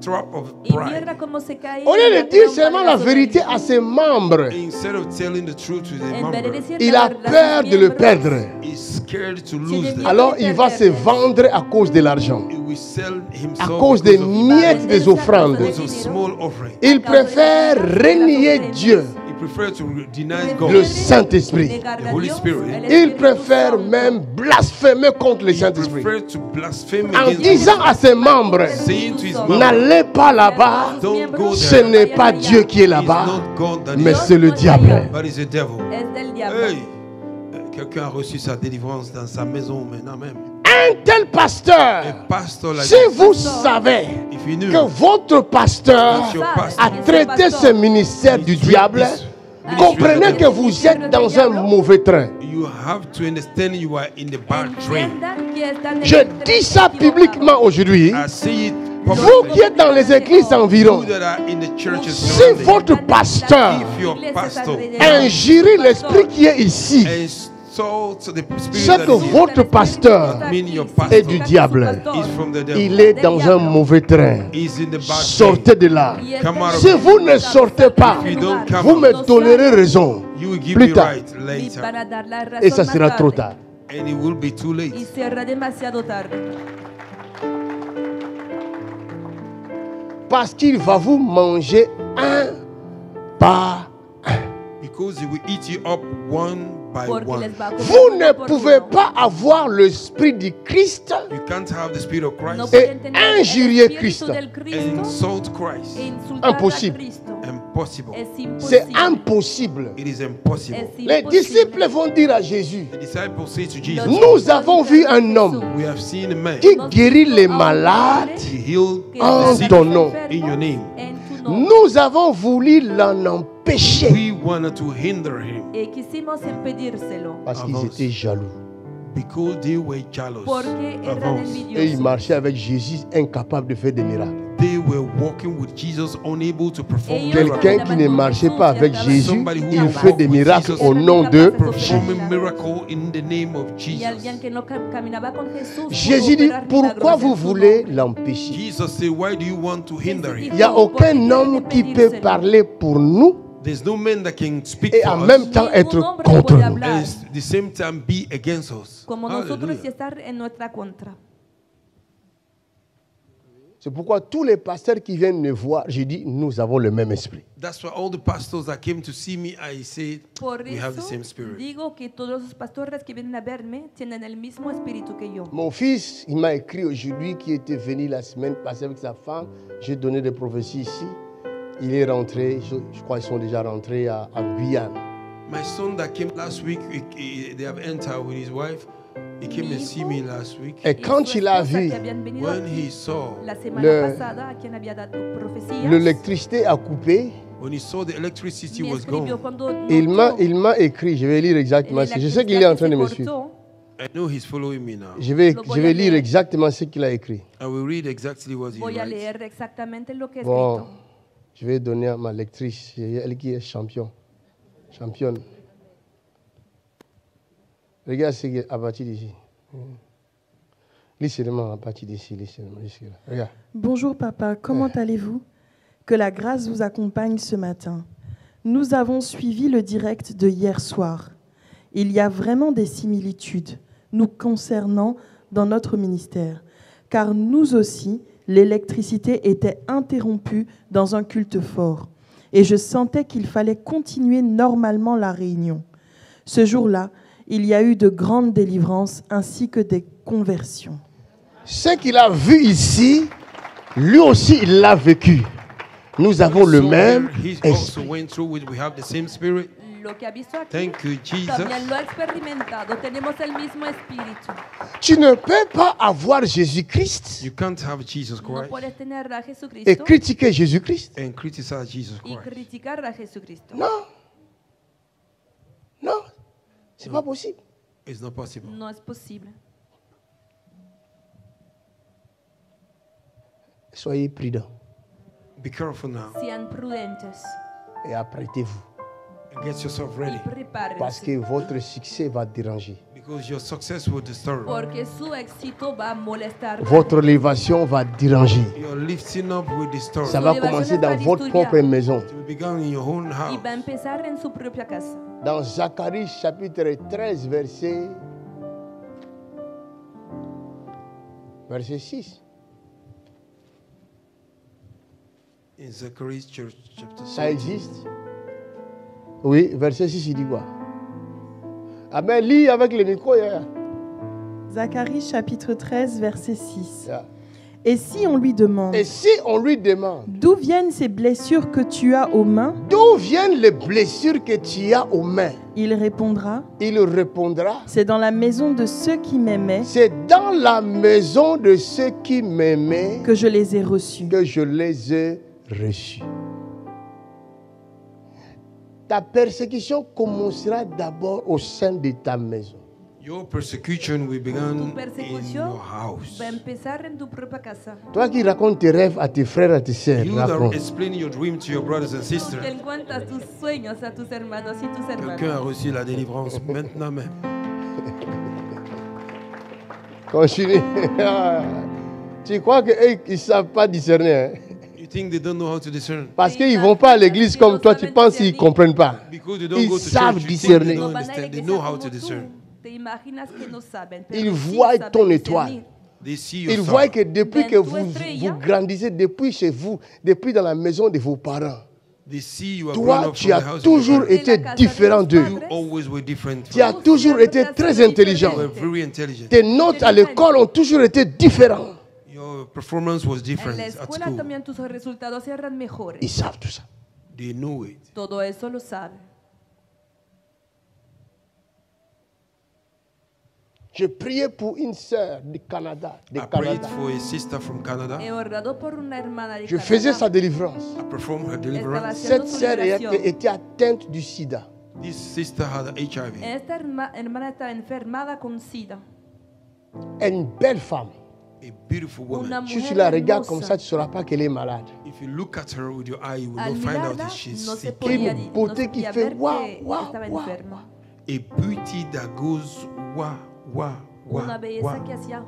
trap of Y pride. mira cómo se cae Au en lieu la de dire trampa seulement de la soberbia. vérité à ses membres, Instead of telling the truth to the En vez de member, decir il la a verdad a peur sus de le miembros, perdre. he's scared to lose Tiene them. miedo. Alors il va se vendre à cause de l'argent, He will sell à himself cause des because of miettes des offrandes. because of small offering. Il préfère renier Dieu, He prefers to deny le God. Saint-Esprit. negar a The Holy Dios, Spirit. el Il Espíritu préfère Santo. même blasphémer contre le He Saint-Esprit. prefers to blaspheme En against disant God. à ses membres, Saying to his members, n'allez pas là-bas, don't go ce there. n'est pas Dieu qui est It's là-bas, not God that mais is, c'est le diable. but it's the devil. Es del diablo. Hey, quelqu'un a reçu sa délivrance dans sa maison maintenant même. Un tel pasteur, A pastor like si vous savez if you knew que votre pasteur that your pastor a traité ce ministère du diable, comprenez que vous êtes dans un mauvais train. you have to understand you are in the bad train. Entiendan que están en Je el tren dis ça equivocado. publiquement aujourd'hui. I say it Vous publicly. qui êtes dans les églises environ, You that are in the churches si surrounding, votre pasteur if your pastor injure l'esprit qui est ici, insult the c'est spirit que that is here, votre pasteur mean your est pastor du diable. is from the devil. Il est dans un mauvais train. He's in the bad Sortez de là. Y está Come out of Si vous ne sortez pas, If you don't come vous me out, donnerez raison. you will give Plus me tard. right Y later, para dar la razón Et ça más sera tarde. trop tard. and it will be too late. Y será demasiado tarde. Parce qu'il va vous manger un par un. Because he will eat you up one by Porque one. les va a comer Vous uno ne por pouvez uno. pas avoir l'esprit du Christ You can't have the spirit of No Christ Et pueden tener el injurier espíritu Cristo. del and Cristo insult Christ. e insultar Imposible. a Cristo. Impossible. possible. Es C'est imposible. impossible. It is impossible. Es Les imposible. disciples vont dire à Jésus, The disciples say to Jesus, nous avons vu un homme we have seen a man qui guérit les malades. he healed En the sick ton nom. in your name. En tu nom. Nous avons voulu l'en empêcher We wanted to hinder him Y quisimos impedírselo parce qu'ils Avance. étaient jaloux. because they were jealous porque of eran us. Et ils envidiosos. marchaient avec Jésus incapable de faire des miracles. They were walking with Jesus, unable to perform Ellos miracles. Quelqu'un qui ne marchait pas avec Jésus, Somebody who il walked fait des with miracles Jesus au nom de performing miracle in the name of Y alguien Jesus. que no caminaba con Jesús. pudo Jésus dit, operar pourquoi milagros vous en su voulez nombre. l'empêcher? Jesus said, why do you want to hinder him? Il n'y a aucun homme qui peut parler pour nous There's no man that can speak et for en us même temps être Ningún hombre contre puede nous. hablar and at the same time be against us. como nosotros y Hallelujah. estar en nuestra contra. C'est pourquoi tous les pasteurs qui viennent me voir, je dis, nous avons le même esprit. That's why all the pastors that came to see me, I say, Por we have the eso same spirit. digo que todos los pastores que vienen a verme tienen el mismo espíritu que yo. Mon fils, il m'a écrit aujourd'hui qu'il était venu la semaine passée avec sa femme. J'ai donné des prophéties ici. Il est rentré, je crois qu'ils sont déjà rentrés à Guyane. My son that came last week, they have entered with his wife. He came and see me last week. Et Y quand su il a esposa vu que habían venido When aquí he saw, la semana le- pasada, a quien había dado profecías, l'électricité a coupé, when he saw the electricity me was escribió gone, cuando il notó m'a écrit, je vais lire exactement ce. Je sais qu'il est en train de me suivre. I know he's following me now. Je vais Lo voy a lire leer. exactement ce qu'il a écrit. I will read exactly what he Voy a writes. leer exactamente lo que he Bon, escrito. je vais donner à ma lectrice, c'est elle qui est championne. Regarde ce qui est à partir d'ici. Lis seulement à partir d'ici, lis seulement jusque là. Regarde. Bonjour papa, comment allez-vous? Que la grâce vous accompagne ce matin. Nous avons suivi le direct de hier soir. Il y a vraiment des similitudes nous concernant dans notre ministère, car nous aussi, l'électricité était interrompue dans un culte fort, et je sentais qu'il fallait continuer normalement la réunion. Ce jour-là, il y a eu de grandes délivrances ainsi que des conversions. Ce qu'il a vu ici, lui aussi, il l'a vécu. Nous avons le So même there, he also esprit. went through it. We have the same spirit. Lo que ha visto aquí Thank you, Jesus. también lo ha experimentado. Tenemos el mismo espíritu. Tu ne peux pas avoir Jésus-Christ You can't have Jesus No Christ puedes tener a et Jesucristo critiquer Jésus-Christ. and criticize Jesus y Christ. criticar a Jesucristo. Non. Non. C'est pas possible. It's not possible. No es posible. Soyez prudents Be careful now Sean prudentes et apprêtez-vous. and get yourself ready y Parce prepárense. que votre succès va déranger. because your success will disturb. Porque su éxito va a molestar. Votre élévation va déranger. Your lifting up will disturb. Ça va commencer dans votre propre maison. It will begin in your own Y house. va a empezar en su propia casa. Dans Zacharie chapitre 13, verset 6. In Zacharias chapter Ça 17. existe? Oui, verset 6, il dit quoi? Ah ben, lis avec le micro. Yeah. Zacharie chapitre 13, verset 6. Yeah. Et si on lui demande, Et si on lui demande, d'où viennent ces blessures que tu as aux mains? d'où viennent les blessures que tu as aux mains? Il répondra, Il répondra, c'est dans la maison de ceux qui m'aimaient c'est dans la maison de ceux qui m'aimaient que je les ai reçus. que je les ai reçus. Ta persécution commencera d'abord au sein de ta maison. Your persecution will begin Tu in persecución your house. va a empezar en tu propia casa. Toi qui racontes tes rêves à tes frères, à tes sœurs, You that raconte. explain your dream to your brothers and Tú sisters. que cuentas tus sueños a tus hermanos y tus Quelqu'un a hermanas. reçu la délivrance maintenant même. Continue. Tu crois qu'eux, ils ne savent pas discerner, hein? You think they don't know how to discern? Parce qu'ils ne vont pas à l'église comme toi, tu penses qu'ils ne comprennent pas. Because they don't Ils go to savent church, you think discerner. they No don't van a la understand. They iglesia know how como to tú. discern. Te imaginas que no saben, pero Ils sí voient saben ton discernir. étoile. They see your Ils star. voient que depuis Ven que tu vous estrella. grandissez, depuis chez vous, depuis dans la maison de vos parents, They see you are toi, grown up tu from the as house of toujours your parents. été différent d'eux. You always were different. Tu as from them. toujours été très intelligent. You were very intelligent. Tes notes à l'école ont toujours été différentes. Your performance was En different la at escuela school. también tus resultados eran mejores. Ils savent tout ça. They know it. Todo eso lo sabe. Je priais pour une sœur du Canada. I prayed for a sister from Canada. He orado por una hermana de Je Canadá. faisais sa délivrance. I performed her Estaba deliverance. haciendo Cette su sœur liberación. était atteinte du sida. This sister had HIV. Esta hermana está enfermada con SIDA. Une belle femme. A beautiful woman. Una Si tu mujer la regardes comme ça, hermosa. tu ne sauras pas qu'elle est malade. If you look at her with your eye, you will Al not find out mirarla, that she's no se sick. podía, Quelle no beauté se qui podía fait ver waouh, que waouh, estaba waouh. enferma. A beauty that goes wah, wah, Una wah, belleza que wah. hacía.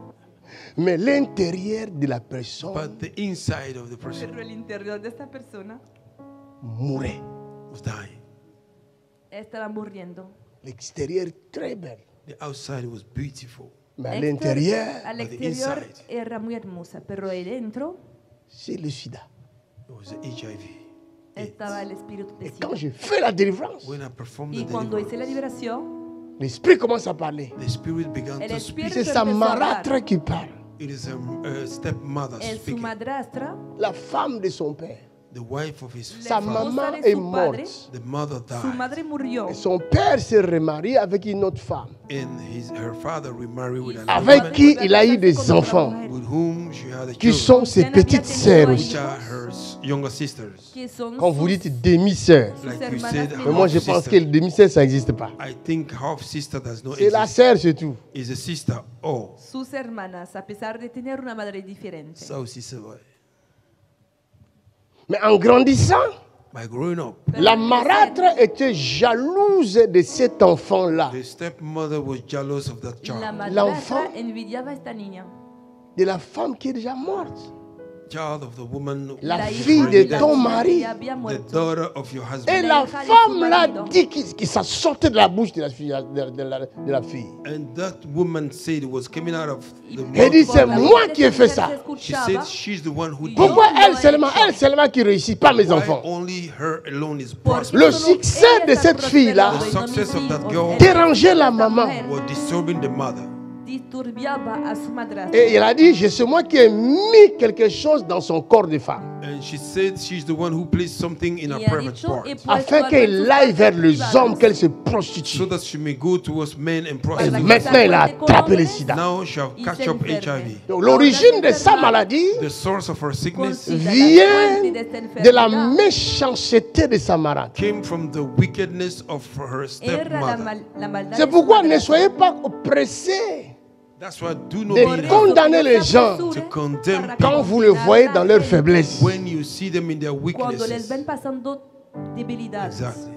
Mais l'intérieur de la personne But the inside of the Pero person el interior de esta persona mourait. was dying. estaba muriendo. L'extérieur très belle. The outside was beautiful. Mais à l'intérieur, Al But the exterior inside. era muy hermosa, pero ahí dentro c'est le sida. It was HIV. estaba el espíritu de Et SIDA. quand je fais la délivrance, When I performed Y the cuando hice la deliverance, liberación, l'esprit commence à parler. the spirit began el to speak. espíritu C'est empezó sa a hablar. marâtre qui parle. It is a stepmother Es su speaking. madrastra, La femme de son père. The wife of his Sa esposa father. maman de est su padre. morte. The mother su died. madre murió. Et son père s'est remarié avec une autre femme, And her father remarried with another avec woman qui il a eu des enfants, with whom she had a qui children, sont ses petites sœurs which aussi. are her younger sisters. Que son Quand vous sus- dites demi-sœurs, sus Like you hermanas said, mais moi je menores. pense que le demi-sœur ça n'existe pas. I think half sister does not C'est la exist. sœur, c'est tout. Is a sister. Oh, Sus hermanas, a pesar de tener una madre diferente. so sister. Mais en grandissant, By growing up, la marâtre était jalouse de cet enfant-là, the stepmother was jealous of that La child, madrastra envidiaba a esta niña. de la femme qui est déjà morte. child of the woman, La La fille hija de la ton niña mari. que había the muerto. daughter of your Et husband. la hija de su femme l'a marido. dit que ça sortait de la bouche de la fille. De la fille. And that woman said it was coming out of the Elle dit, mouth. c'est moi qui ai fait ça. She said she's the one who did Pourquoi it. elle seulement qui réussit, pas mes Why enfants? only her alone is Porque prosperous? Le solo succès ella de está cette fille-là prosperando y no success mis of that hijos. girl El dérangeait éxito la de esta maman. mujer Was disturbing the mother. disturbiaba a su madrastra. Et elle a dit, c'est moi qui ai mis quelque chose dans son corps de femme. And she said she's the one who placed something in her Y ha private dicho, part he puesto Afin algo en qu'elle sus aille partes vers les privadas. hommes, qu'elle se so prostitue. that she may go towards men and Et Para prostitute. que maintenant, elle a se acuerde attrapé con le hombres sida. Now she have y catch se up enferme. HIV. Donc, l'origine de sa maladie The source of her Con sickness SIDA, vient la fuente de esta de la enfermedad méchanceté de sa marâtre. came from the wickedness of her era stepmother. la maldad C'est de su pourquoi ne madrastra. soyez pas pressés That's why do not de be condamner happy les gens to condemn quand vous le voyez dans leur faiblesse. when you see them in their Cuando les weaknesses. ven pasando debilidades. Exactly.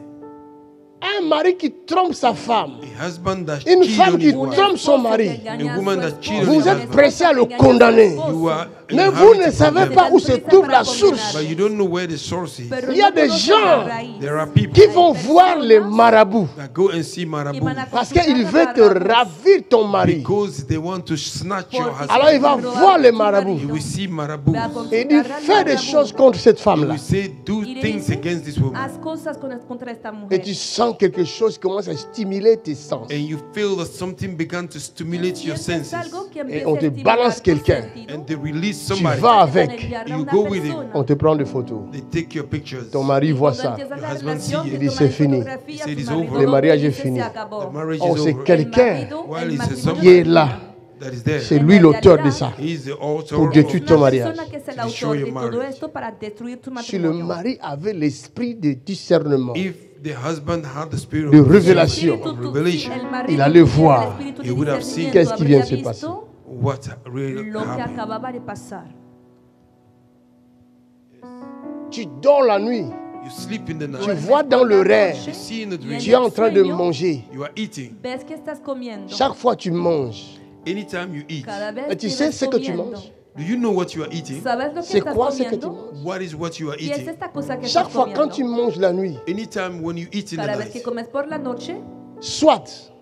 Un mari qui trompe sa femme, A husband that une cheated femme on qui his wife. trompe son mari, A woman that cheated on vous his êtes husband. pressés à le condamner. You are in Mais a vous hurry ne to savez condemn. pas où se trouve la source. But you don't know where the source is. Pero Il y a no des conocen la gens raíz. There are people qui vont voir les marabouts that go and see Y Marabout van a parce consultar qu'il a veut te marabouts. ravir ton mari. because they want to snatch your Porque husband. Alors il va voir les marabouts. You will see Marabout. Ve a Et il dit, consultar al fais des marabout. choses contre cette You femme-là. will say, do Y le things dice, against this woman. haz cosas contra esta Et mujer. tu sens quelque chose qui commence à stimuler tes sens. And you feel that something began to stimulate your Sientes senses. algo que Et empieza on a te estimular balance tus quelqu'un. sentidos. And they release Tu somebody. vas Van a avec, enviarle a You una go with him. persona. on te prend des photos. They take your pictures. Ton mari voit Cuando ça. empiezas la Your husband relación, see te it. Il dit, toman c'est fini. fotografía, He said, tu it's marido over. Le lo mariage ve y est dice, fini. se acabó. The marriage Oh, is c'est over. quelqu'un While it's matrimonio somebody qui est là. that is there. C'est lui l'auteur de ça. He is the author Pour of détruire ton Una mariage. persona que es el To destroy autor your de todo marriage. esto para destruir tu Si le matrimonio. mari avait l'esprit de discernement, If the husband had the spirit de of révélation, of revelation, il allait voir He would have seen qu'est-ce qui vient de se passer. what really Lo que happened. acababa de pasar. tu dors la nuit, You sleep in the tu night. vois dans le rêve, You see in the dream. tu es en train de manger. You are eating. Ves que estás comiendo. Chaque fois tu manges. Anytime you eat. Cada vez Et tu que sais ves ce que tu comiendo. manges? Do you know what you are eating? ¿Sabes lo que C'est estás quoi ce que tu comiendo? manges? What is what you are Y es eating? esta cosa que Chaque estás fois quand tu comiendo. manges la nuit, Anytime when you eat in the Cada vez que night, comes por la noche, soit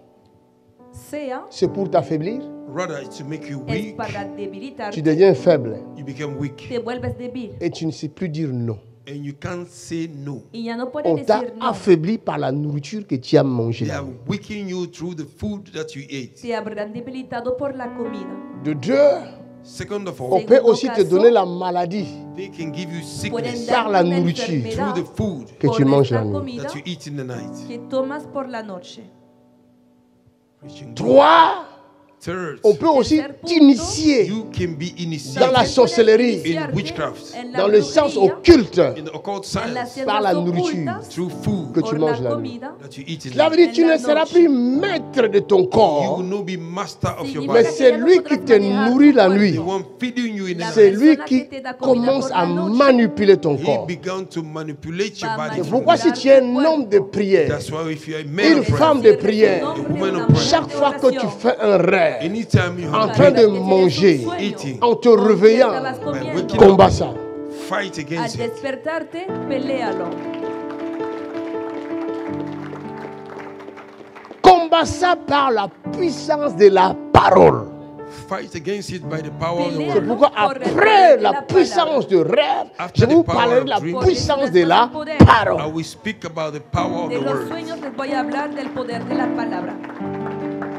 sea c'est pour t'affaiblir, rather it's to make you es weak, para debilitarte, tu deviens faible you become weak. te vuelves débil et tu ne sais plus dire non. And you can't say no. y ya no puedes On t'a decir no. affaibli par la nourriture que tu as mangée. They are weakening you through the food that you ate. Te habrán debilitado por la comida. De deux, Second of on all, peut Segundo aussi te caso, donner la maladie They can give you pueden sickness Par darte la una nourriture. through enfermedad the food que por tu manges esta la nuit. comida that you eat in the night. que tomas por la noche. Preaching. 3, Third, on peut aussi Tercer punto. t'initier you can be dans initiated la sorcellerie, in witchcraft, en la dans le sens brujería, occulte, in the occult en las science, par la ciencias nourriture ocultas, through food que tu por manges la la nuit. comida. that you eat in Cela the veut dire night. que tu En la ne seras noche. plus maître de ton You will corps, not be master of your Significa mais body. c'est ya no lui podrás qui te manejar nourrit tu la cuerpo. nuit. The one feeding you in the La night. C'est lui persona qui que te da comida commence por la à noche manipuler ton He corps. began to manipulate your Va a body. C'est through pourquoi it. si tu es un homme de prière, That's why if you are a man une of prayer, femme de prière, Un hombre, A woman una of mujer chaque de fois que tu oración. fais un rêve, anytime you en have train a de dream, Cada vez que tienes un manger, sueño, eating, en te cuando réveillant, estabas comiendo, waking combat ça. fight al against it. despertarte, peléalo. Combat ça par la puissance de la parole. Fight against it by the power of the C'est word. pourquoi après la puissance de rêve, je vous parlerai de la puissance de la I parole. will speak about the power of De the los word. sueños les voy a hablar del poder de la palabra.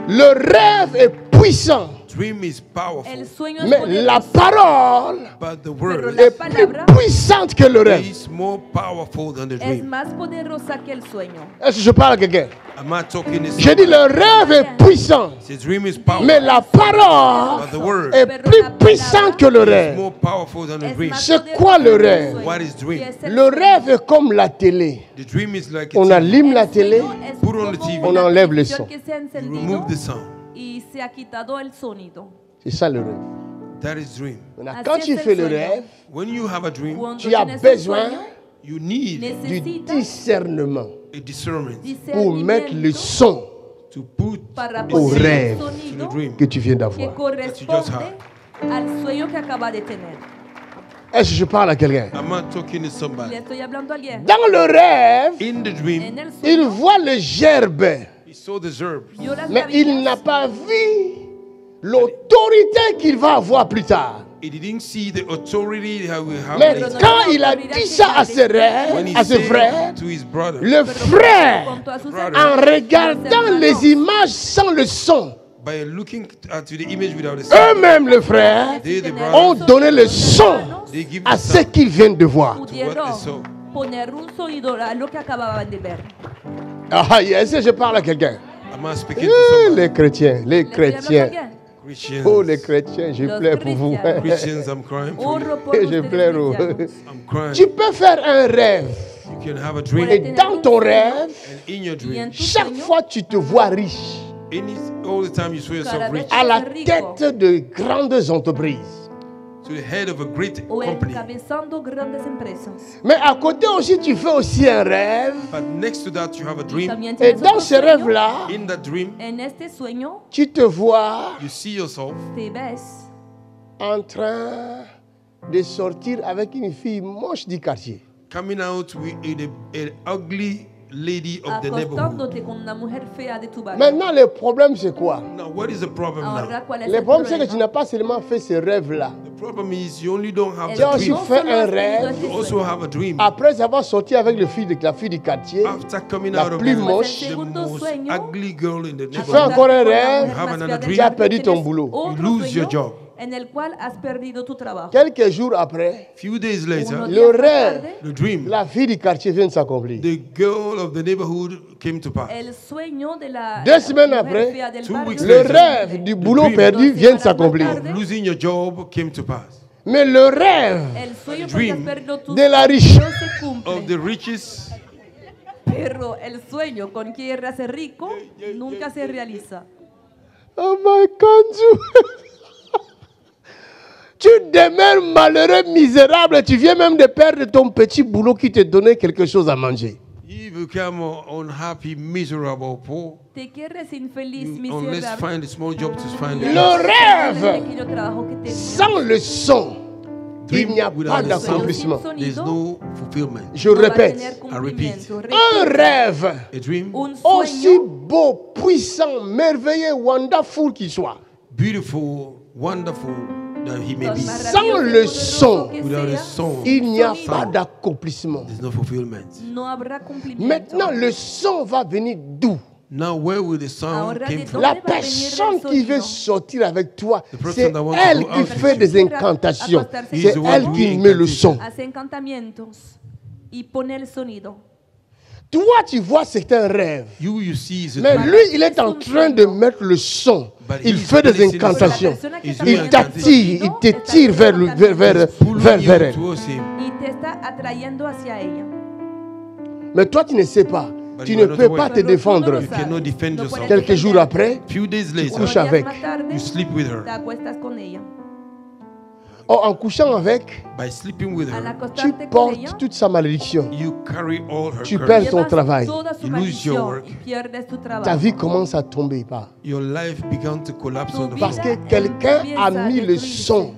Le rêve est puissant, Dream is powerful, El sueño es mais la poderoso, parole but the pero word la est palabra plus puissante que le rêve. is more powerful than the es dream. más poderosa que el sueño. Est-ce que je parle à quelqu'un? I'm not talking this. J'ai dit le rêve est puissant, The dream is powerful, mais la parole but the word est plus puissante que le is rêve. more powerful than the Es dream. más C'est poderosa quoi le que el rêve? sueño. What is dream? Y es el Le sueño. rêve est comme la télé. The dream is like a On TV. allume la El télé, sueño es Put on the como TV. una on enlève le televisión son. que se ha You encendido remove the sound. y se ha quitado el sonido. c'est ça le rêve. That is dream. Maintenant, Así quand es tu el fais le sueño. rêve, When you have a dream, Cuando tu as tienes un besoin sueño, you need du necesitas discernement a discernment pour mettre le discernimiento son to put para a au poner rêve el to the sonido dream. que tu viens que d'avoir. corresponde al sueño que acaba de tener. Est-ce que je parle à quelqu'un? I'm not talking to Le somebody. estoy hablando a alguien. Dans le rêve, In the En dream, el il sueño, voit le gerbe, he saw the herbs, vio las mais il gavillas, n'a pas vu l'autorité qu'il va avoir plus tard. he didn't see the authority that we have Mais later. quand il a dit ça à ses When rêves, he à ses frères, said to his brother, le frère, contó a sus Brother. en hermanos, regardant los les hermanos, images sans le son, by looking at the image without the sound, eux-mêmes, le frère, they, the ont brothers, donné le son they give à the ce sound. qu'ils viennent de voir. pudieron What they saw. poner un sonido a lo que acababan de ver. Ah, est-ce que je parle à quelqu'un? I'm not speaking to Eh, somebody. les chrétiens, les ¿Le estoy hablando a chrétiens. alguien? Christians, Oh, les chrétiens, je Los pleure pour vous. cristianos. Christians, I'm crying for you. Oro por Je ustedes, pleure. cristianos. I'm crying. Tu peux faire un rêve. You can have a Et dream, dans ton rêve, and in your Y en dream, tu chaque sueño, fois tu te vois riche, all the time you saw yourself Cada vez rich, à la rico. tête de grandes entreprises. to the head of a great o company. encabezando grandes empresas. Mais à côté aussi, tu fais aussi un rêve. But next to that, you have a dream. También Et tienes dans otro ce sueño. rêve-là, In that dream, En este sueño tu te vois you see yourself te ves en train de sortir avec une fille moche du quartier. coming out with an ugly lady of the neighborhood. acostándote con una mujer fea de tu barrio. Maintenant, le problème, c'est quoi? Now, what is the problem now? Ahora, ¿cuál es Le el problème, c'est que tu problema? n'as pas seulement fait ce rêve-là. The problem is you only don't have Tu as the aussi dream. fait solo un has tenido rêve. este You also sueño. have a dream. Après avoir sorti avec la fille du quartier, After coming la out of plus the moche, the segundo most sueño, ugly girl in the tu fais neighborhood, encore un Con la rêve, mujer have más another fea del dream. tu as barrio, perdu ton tienes boulot. otro You lose your sueño job. en el cual has perdido tu trabajo. quelques jours après, Few days later, Unos le días más rêve, tarde, the dream, la fille du quartier vient de s'accomplir. the girl of the neighborhood came to pass. el sueño de la 2 semaines mujer après, fea del 2 barrio weeks se Le later, rêve du boulot dream. perdu Dos vient de semanas s'accomplir. más tarde, Losing your job came to pass. Mais le rêve el sueño The porque has dream perdido tu de la riche. no se cumple. Of the richest, Pero el sueño con quien hace rico nunca se realiza. Oh my God. Tu demeures malheureux, misérable. Tu viens même de perdre ton petit boulot qui te donnait quelque chose à manger. you become unhappy, miserable, poor. Te quieres infeliz, Unless miserable. find a small job to find Le a rêve Pequeño trabajo que tenías. sans le son, il dream n'y a without pas the sound. d'accomplissement. There's no fulfillment. Je No va a répète, tener I repeat. cumplimiento. un rêve A dream, Un aussi sueño beau, puissant, merveilleux, wonderful qu'il soit, beautiful, wonderful that he may be. Sans le son, Without a song, il n'y a Sonido. pas d'accomplissement. there's no fulfillment. no habrá cumplimiento. Maintenant, le son va venir d'où? Now where will the sound Ahora, came ¿de from? dónde La va a venir el personne qui veut sonido? sortir avec toi, The person c'est that wants to elle go qui out fait with des you. incantations. Acostarse He's C'est the one elle doing qui met le incantation. son. Hace encantamientos y pone el sonido. Toi, tu vois, c'est un rêve. You see is a Mais dream. lui, il est en train de mettre le son. But Il he's fait des placing the incantations. sound. He's Il doing t'attire, il te tire vers pulling you elle. towards him. Y te está atrayendo hacia ella. Mais toi, tu ne sais pas. But Tu you ne are not peux aware. pas te défendre. You cannot defend yourself. Quelques jours après, Few days later, couches avec. Más tarde, you sleep with her. te acuestas con ella. en couchant avec, By sleeping with Al her, tu acostarte con ella, portes toute sa malédiction. you carry all her Tu curse. perds ton llevas travail. toda su You lose your maldición work. y pierdes tu Ta trabajo. vie commence à tomber par. Your life began to collapse on the Parce floor. que quelqu'un a mis le son.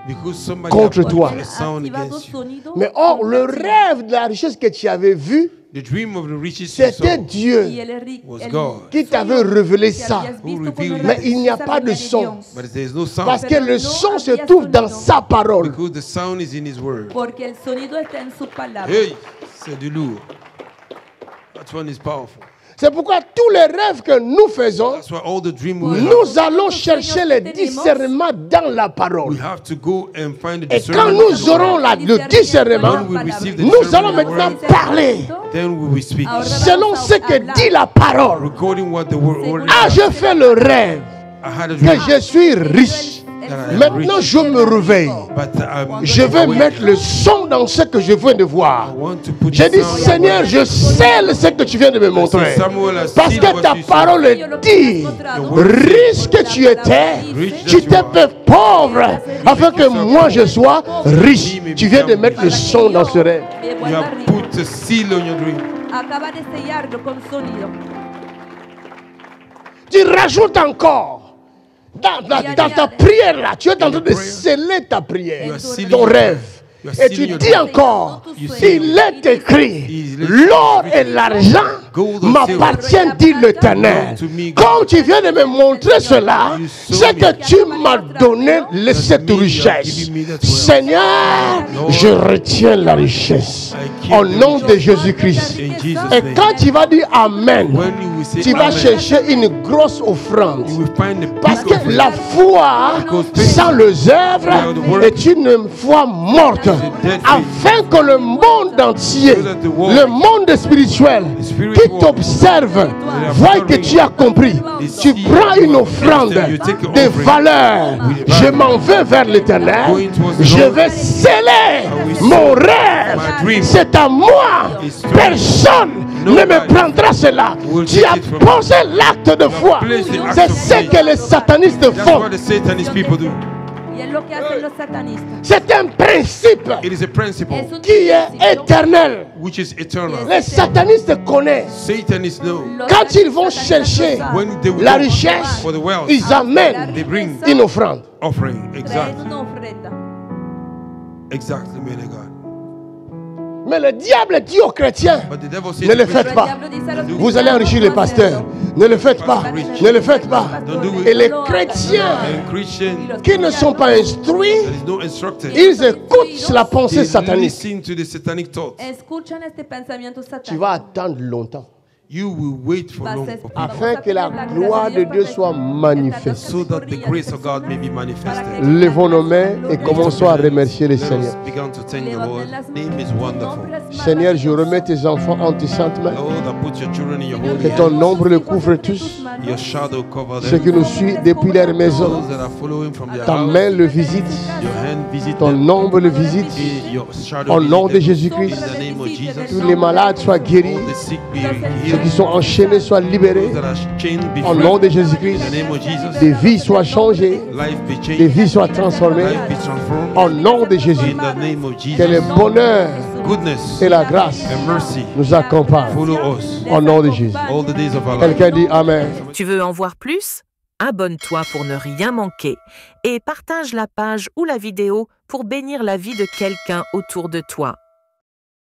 Because somebody contre had put toi. a sound Activado against you. sonido Mais or, le contra ti. rêve de la richesse que tu avais vu, The dream of the riches you c'était saw. Y Dieu. was God. Qui t'avait révélé que ça. habías Who visto con revealed la it. Mais il n'y a riqueza pas de de son. Dios. But there is no sound. Parce que Pero le no son se había trouve dans sonido. sa parole. Because the sound is in His word. Porque el sonido está en su palabra. Hey, c'est du lourd. That one is powerful. C'est pourquoi tous les rêves que nous faisons, That's why all the dream we have, nous allons chercher le discernement dans la we parole. have to go and find the Et quand discernment. nous aurons le discernement, When we receive the nous allons discernment maintenant word, parler then we will speak. selon ce que dit la parole. According what the word Ah, je fais le rêve I had a que dream. je suis riche. Maintenant, je me réveille. But Je vais mettre le son dans ce que je viens de voir. I want to put J'ai the dit, sound in Seigneur, word. je scelle ce que tu viens de me montrer. Parce que ta parole dit, riche que tu étais, tu t'es fait pauvre, afin que moi je sois riche. Tu viens de mettre le son dans ce rêve. You have put a seal on your dream. Acaba de sellarlo con sonido. Tu rajoutes encore. Dans ta prière là, tu es en train de sceller ta prière, You are sealing ton your rêve. You are Et tu sealing your dis dream. encore, You say, il est écrit, is l'or et written, l'argent gold and m'appartiennent, dit l'Éternel. belong to me, God. Comme tu viens de me montrer cela, You saw c'est me. que tu m'as donné cette me, you are richesse. giving me that wealth. Seigneur, Lord, je retiens la richesse. I keep Au the nom de richesse. Jésus-Christ. In Jesus' Et name. quand tu vas dire Amen, When you will say tu vas amen, chercher une grosse offrande. you will find the Parce big que offering. la foi sans les œuvres est une foi morte. Afin que le monde entier, le monde spirituel qui t'observe, voit que tu as compris. Tu prends une offrande de valeur. Je m'en vais vers l'Éternel. Je vais sceller mon rêve. C'est à moi. Personne ne me prendra cela. Tu as posé l'acte de foi. C'est ce que les satanistes That's font. what the Satanist people do. Y es lo que hacen los satanistas. C'est un principe It is a principle Es un qui est principio. éternel. which is eternal. Les satanistes connaissent. Satanists know Los Quand ils vont satanistas chercher lo saben. when they will la go richesse, for the wealth, ils amènent they bring une offrande. offering. Traen Exactly. una ofrenda. Exactly, man of God. Mais le diable dit aux chrétiens, But the devil says ne le to faites Pero el pas. diablo dice a los Vous allez enrichir les pasteurs. Ne le faites pas. Ne le faites pas. Don't do Et it. les chrétiens And Christian, qui ne sont pas instruits, there is no instructed. ils écoutent la pensée They satanique. listen to the satanic thoughts. Escuchan este pensamiento Tu satánico. vas attendre longtemps You will wait for Vas long a- for people, afin que la gloire de Dieu soit manifeste. so that the grace of God may be manifested. Levons nos mains et commençons à remercier le Let us Seigneur. begin to thank the Lord. Name is wonderful. Seigneur, je remets tes enfants en tes saintes mains. Lord, I put your children in your holy Que ton hands. ombre les couvre tous. Your shadow cover Ceux them. qui nous suivent depuis leur maison, Those that are following from their ta house, main le visite, your hand visit ton them. ombre le visite. Your shadow Au nom de visit them. Jésus-Christ, In the name of Jesus. tous les malades soient guéris, All the sick be ceux qui healed. sont enchaînés soient libérés. Those that are chained be Au free. nom de In Jésus-Christ, the name of Jesus. des vies soient changées, Life be des changed. vies soient transformées. Life be transformed. Au nom de Jésus, In the name of que le Jesus. bonheur Goodness et la grâce and mercy nous accompagnent. follow us Au nom de Jésus. all the days of our life. Quelqu'un dit Amen. Tu veux en voir plus? Abonne-toi pour ne rien manquer et partage la page ou la vidéo pour bénir la vie de quelqu'un autour de toi.